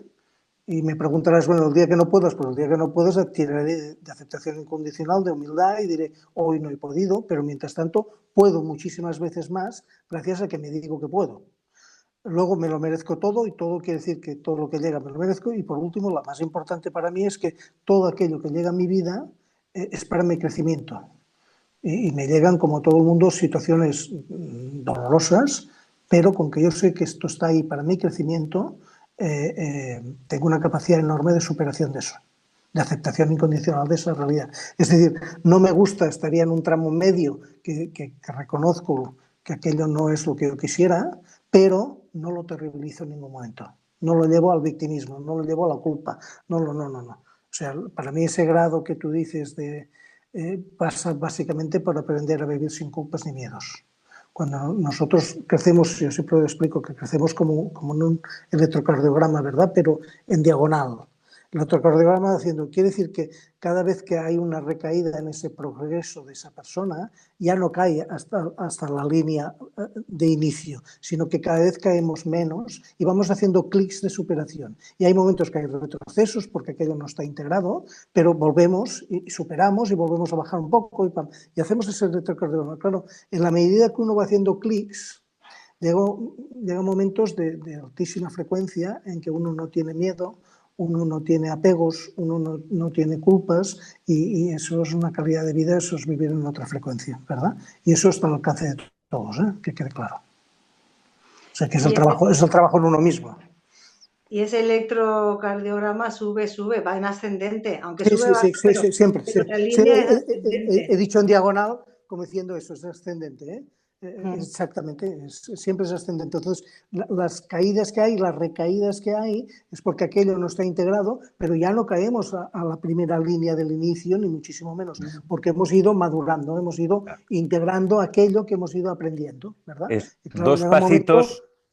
Y me preguntarás, bueno, el día que no puedas, pues el día que no puedas tiraré de aceptación incondicional, de humildad y diré, hoy no he podido, pero mientras tanto puedo muchísimas veces más gracias a que me digo que puedo. Luego me lo merezco todo y todo quiere decir que todo lo que llega me lo merezco. Y por último, la más importante para mí es que todo aquello que llega a mi vida es para mi crecimiento. Y me llegan, como todo el mundo, situaciones dolorosas, pero con que yo sé que esto está ahí para mi crecimiento, tengo una capacidad enorme de superación de eso, de aceptación incondicional de esa realidad. Es decir, no me gusta, estaría en un tramo medio que reconozco que aquello no es lo que yo quisiera, pero no lo terribilizo en ningún momento. No lo llevo al victimismo, no lo llevo a la culpa. No. O sea, para mí ese grado que tú dices pasa básicamente por aprender a vivir sin culpas ni miedos. Cuando nosotros crecemos, yo siempre lo explico, que crecemos como en un electrocardiograma, ¿verdad? Pero en diagonal. El electrocardiograma quiere decir que cada vez que hay una recaída en ese progreso de esa persona, ya no cae hasta la línea de inicio, sino que cada vez caemos menos y vamos haciendo clics de superación. Y hay momentos que hay retrocesos porque aquello no está integrado, pero volvemos y superamos y volvemos a bajar un poco y hacemos ese electrocardiograma. Claro, en la medida que uno va haciendo clics, llegan momentos de altísima frecuencia en que uno no tiene miedo, uno no tiene apegos, uno no tiene culpas y eso es una calidad de vida, eso es vivir en otra frecuencia, ¿verdad? Y eso está al alcance de todos, que quede claro. O sea, que es el trabajo en uno mismo. Y ese electrocardiograma sube, va en ascendente, aunque Sí, sube sí, bajo, sí, siempre. pero Sí. la línea es ascendente. He dicho en diagonal, como diciendo eso, es ascendente, ¿eh? Exactamente, siempre es ascendente. Entonces, las caídas que hay, las recaídas que hay, es porque aquello no está integrado, pero ya no caemos a la primera línea del inicio, ni muchísimo menos, porque hemos ido madurando, hemos ido integrando aquello que hemos ido aprendiendo, ¿verdad? Es Y claro, llega un momento,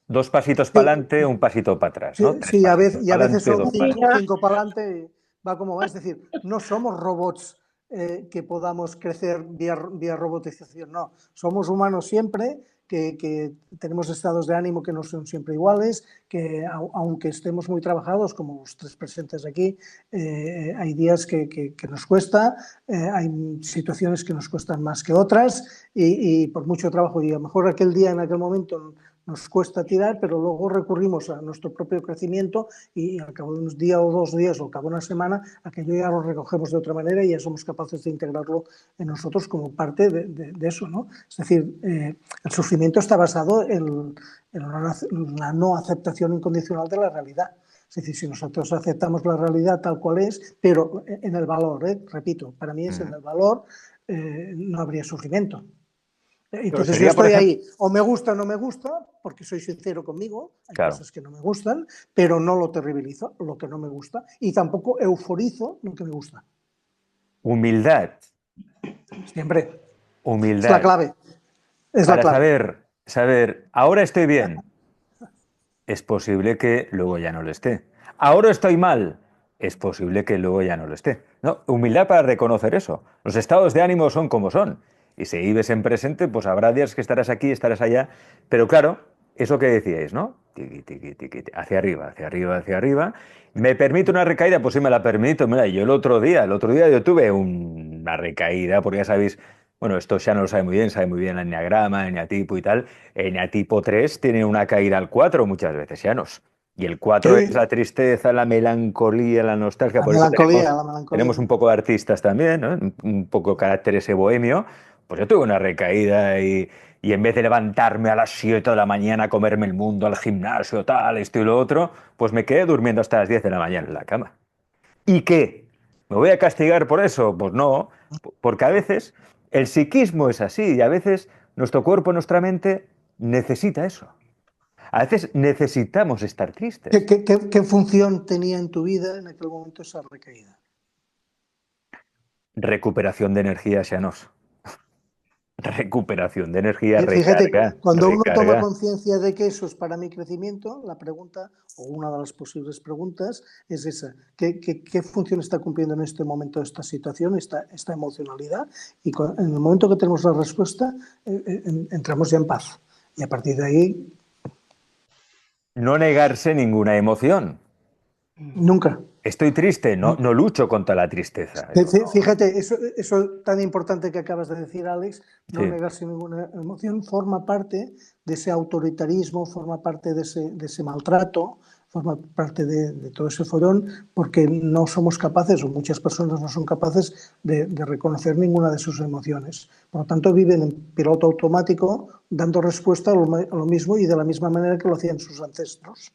dos pasitos para sí, adelante, un pasito para atrás, ¿no? Tres sí, a pasitos veces, y a para veces adelante, son dos para atrás. cinco para adelante, va como va. Es decir, no somos robots que podamos crecer vía robotización, no. Somos humanos siempre, que tenemos estados de ánimo que no son siempre iguales, que aunque estemos muy trabajados, como los tres presentes aquí, hay días que nos cuesta, hay situaciones que nos cuestan más que otras y por mucho trabajo, y a lo mejor aquel día, en aquel momento, nos cuesta tirar, pero luego recurrimos a nuestro propio crecimiento y al cabo de unos días o 2 días o al cabo de una semana, aquello ya lo recogemos de otra manera y ya somos capaces de integrarlo en nosotros como parte de eso, ¿no? Es decir, el sufrimiento está basado en la no aceptación incondicional de la realidad. Es decir, si nosotros aceptamos la realidad tal cual es, pero en el valor, repito, para mí es en el valor, no habría sufrimiento. Pero Entonces yo sería, por estoy ejemplo, ahí, o me gusta o no me gusta, porque soy sincero conmigo, hay claro, cosas que no me gustan, pero no lo terribilizo, lo que no me gusta, y tampoco euforizo lo que me gusta. humildad, Siempre. Es la humildad, clave. Es la para clave. saber, ahora estoy bien, es posible que luego ya no lo esté. Ahora estoy mal, es posible que luego ya no lo esté. ¿No? Humildad para reconocer eso. Los estados de ánimo son como son. Y si vives en presente, pues habrá días que estarás aquí, estarás allá. Pero claro, eso que decíais, ¿no? Tiqui, tiqui, tiqui, hacia arriba, hacia arriba, hacia arriba. ¿Me permite una recaída? Pues sí, me la permito. Mira, yo el otro día yo tuve una recaída, porque ya sabéis, bueno, esto ya no lo sabe muy bien el enneagrama, el eneatipo y tal. El eneatipo 3 tiene una caída al 4 muchas veces, Llanos. Y el 4 es Sí, la tristeza, la melancolía, la nostalgia. Por eso la melancolía. tenemos un poco de artistas también, ¿no? Un poco carácter ese bohemio. Pues yo tuve una recaída y en vez de levantarme a las 7 de la mañana a comerme el mundo, al gimnasio, tal, esto y lo otro, pues me quedé durmiendo hasta las 10 de la mañana en la cama. ¿Y qué? ¿Me voy a castigar por eso? Pues no, porque a veces el psiquismo es así y a veces nuestro cuerpo, nuestra mente necesita eso. A veces necesitamos estar ¿Qué, tristes. qué, qué, qué función tenía en tu vida en aquel momento esa recaída? Recuperación de energía, Llanos. Recuperación de energía, Fíjate, recarga, cuando uno toma recarga. conciencia de que eso es para mi crecimiento, la pregunta, o una de las posibles preguntas, es esa. ¿Qué función está cumpliendo en este momento esta situación, esta emocionalidad? Y en el momento que tenemos la respuesta, entramos ya en paz. Y a partir de ahí, No negarse ninguna emoción. nunca. Estoy triste, no, no lucho contra la tristeza. Fíjate, eso tan importante que acabas de decir, Alex, no Sí. negarse ninguna emoción, forma parte de ese autoritarismo, forma parte de ese maltrato, forma parte de todo ese follón, porque no somos capaces, o muchas personas no son capaces de reconocer ninguna de sus emociones. Por lo tanto, viven en piloto automático, dando respuesta a lo mismo y de la misma manera que lo hacían sus ancestros.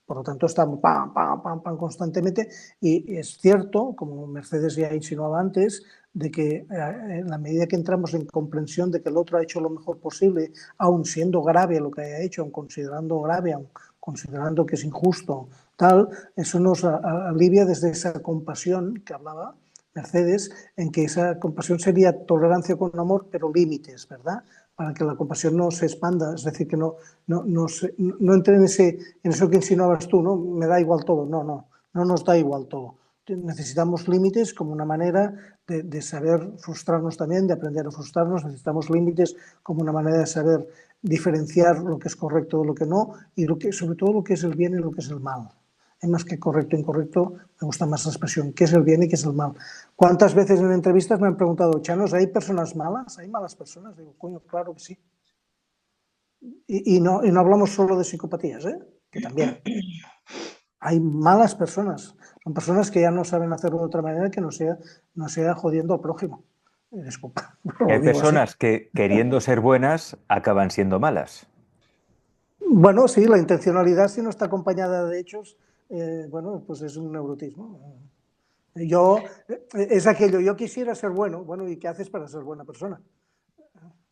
Por lo tanto, están pam, pam, pam, pam constantemente y es cierto, como Mercedes ya insinuaba antes, de que en la medida que entramos en comprensión de que el otro ha hecho lo mejor posible, aun siendo grave lo que haya hecho, aun considerando grave, aun considerando que es injusto, tal, eso nos alivia desde esa compasión que hablaba Mercedes, en que esa compasión sería tolerancia con amor, pero límites, ¿verdad? Para que la compasión no se expanda, es decir, que no entre en eso que insinuabas tú, ¿no? Me da igual todo, no nos da igual todo. Necesitamos límites como una manera de saber frustrarnos también, de aprender a frustrarnos, necesitamos límites como una manera de saber diferenciar lo que es correcto de lo que no y sobre todo lo que es el bien y lo que es el mal. Hay más que correcto e incorrecto, me gusta más la expresión, qué es el bien y qué es el mal. ¿Cuántas veces en entrevistas me han preguntado, Llanos, ¿hay personas malas? ¿Hay malas personas? Digo, coño, claro que sí. Y no hablamos solo de psicopatías, que también. Hay malas personas. Son personas que ya no saben hacerlo de otra manera que no sea jodiendo al prójimo. Disculpa. Y hay Lo digo así. personas que, queriendo ser buenas, acaban siendo malas. Bueno, sí, la intencionalidad, si no está acompañada de hechos, bueno, pues es un neurotismo. Es aquello, yo quisiera ser bueno. Bueno, ¿y qué haces para ser buena persona?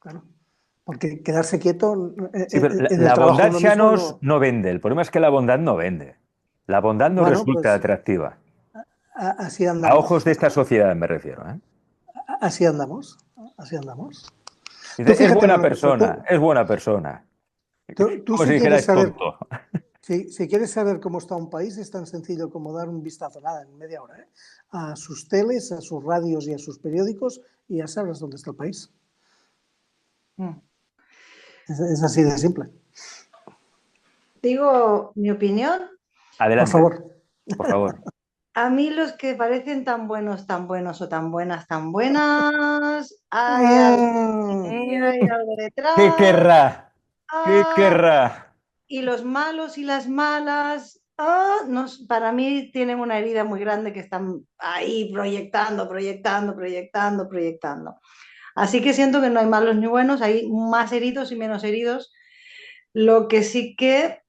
Claro. Porque quedarse quieto Sí, pero en el la trabajo bondad, uno mismo Llanos, no. no vende. El problema es que la bondad no vende. La bondad no Bueno, resulta pues atractiva. así A ojos andamos. de esta sociedad me refiero, ¿eh? Así andamos. Así andamos. Tú Dice, es fíjate en buena una cosa. persona, es buena persona. Tú Como si si dijera quieres es saber, tonto. si quieres saber cómo está un país, es tan sencillo como dar un vistazo, nada, en media hora, ¿eh? A sus teles, a sus radios y a sus periódicos y ya sabrás dónde está el país. Es así de simple. Digo mi opinión. Por Adelante, favor. por favor. A mí los que parecen tan buenos o tan buenas, hay algo ¿Qué detrás. querrá? ¿Qué Ah, querrá? y los malos y las malas, para mí tienen una herida muy grande que están ahí proyectando. Así que siento que no hay malos ni buenos, hay más heridos y menos heridos. Lo que sí que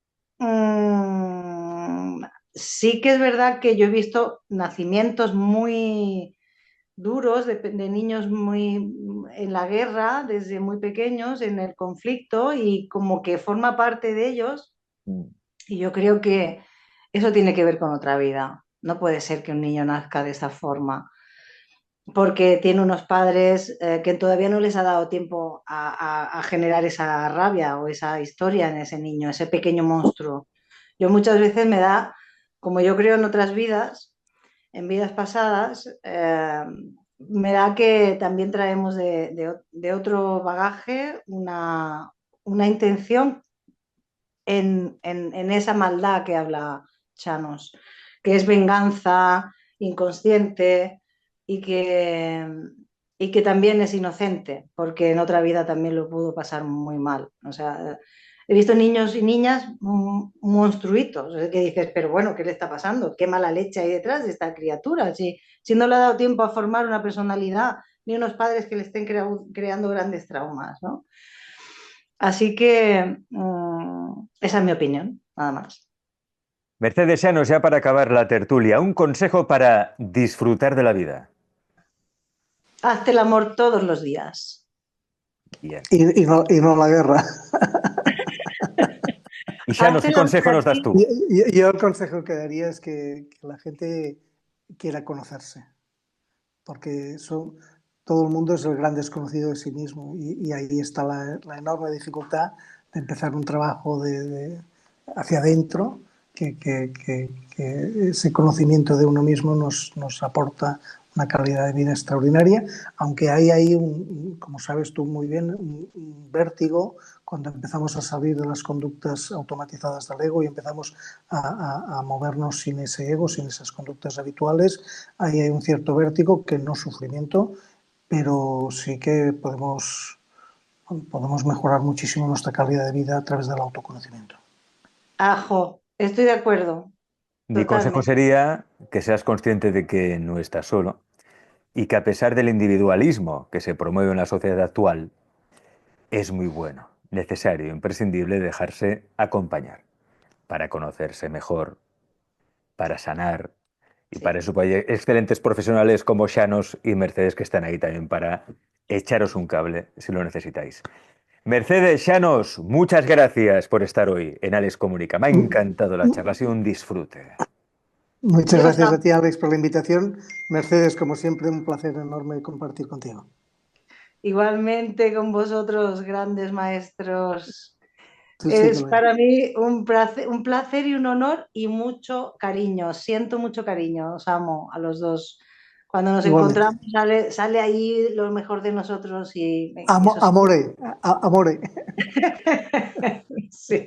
sí que es verdad que yo he visto nacimientos muy duros de niños muy en la guerra, desde muy pequeños, en el conflicto, y como que forma parte de ellos. Y yo creo que eso tiene que ver con otra vida. No puede ser que un niño nazca de esa forma, porque tiene unos padres que todavía no les ha dado tiempo a generar esa rabia o esa historia en ese niño, ese pequeño monstruo. Yo muchas veces me da, como yo creo en otras vidas, en vidas pasadas, me da que también traemos de otro bagaje una intención en esa maldad que habla Chanos, que es venganza inconsciente y y que también es inocente, porque en otra vida también lo pudo pasar muy mal. O sea, he visto niños y niñas monstruitos, que dices, pero bueno, ¿qué le está pasando? ¿Qué mala leche hay detrás de esta criatura? Si no le ha dado tiempo a formar una personalidad, ni unos padres que le estén creando grandes traumas, ¿no? Así que esa es mi opinión, nada más. Mercedes Llanos, ya para acabar la tertulia, un consejo para disfrutar de la vida. Hazte el amor todos los días. Bien. Y no la guerra. Y Llanos, Hazte ¿qué el amor consejo a nos das ti. tú? Yo el consejo que daría es que la gente quiera conocerse, porque todo el mundo es el gran desconocido de sí mismo y ahí está la enorme dificultad de empezar un trabajo hacia adentro, que ese conocimiento de uno mismo nos aporta una calidad de vida extraordinaria, aunque hay ahí, como sabes tú muy bien, un vértigo cuando empezamos a salir de las conductas automatizadas del ego y empezamos a movernos sin ese ego, sin esas conductas habituales. Ahí hay un cierto vértigo que no es sufrimiento, pero sí que podemos mejorar muchísimo nuestra calidad de vida a través del autoconocimiento. Ajo, estoy de acuerdo, Mi consejo totalmente. sería que seas consciente de que no estás solo y que a pesar del individualismo que se promueve en la sociedad actual, es muy bueno, necesario, imprescindible dejarse acompañar para conocerse mejor, para sanar. Y para Sí. eso hay excelentes profesionales como Llanos y Mercedes que están ahí también para echaros un cable si lo necesitáis. Mercedes, Llanos, muchas gracias por estar hoy en Alex Comunica. Me ha encantado la charla, ha sido un disfrute. Muchas Dios, gracias a ti, Alex, por la invitación. Mercedes, como siempre, un placer enorme compartir contigo. igualmente con vosotros, grandes maestros. Tú sí que Es lo eres. para mí un placer y un honor y mucho cariño. Siento mucho cariño, os amo a los dos. Cuando nos Igualmente. encontramos sale ahí lo mejor de nosotros y eso sí. Amore, amore. Sí.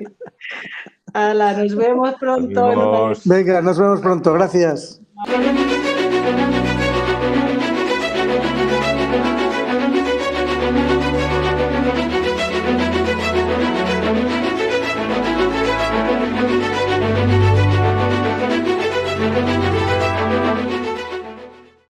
Hala, nos vemos Nos pronto en una. vemos. Venga, nos vemos pronto. Gracias.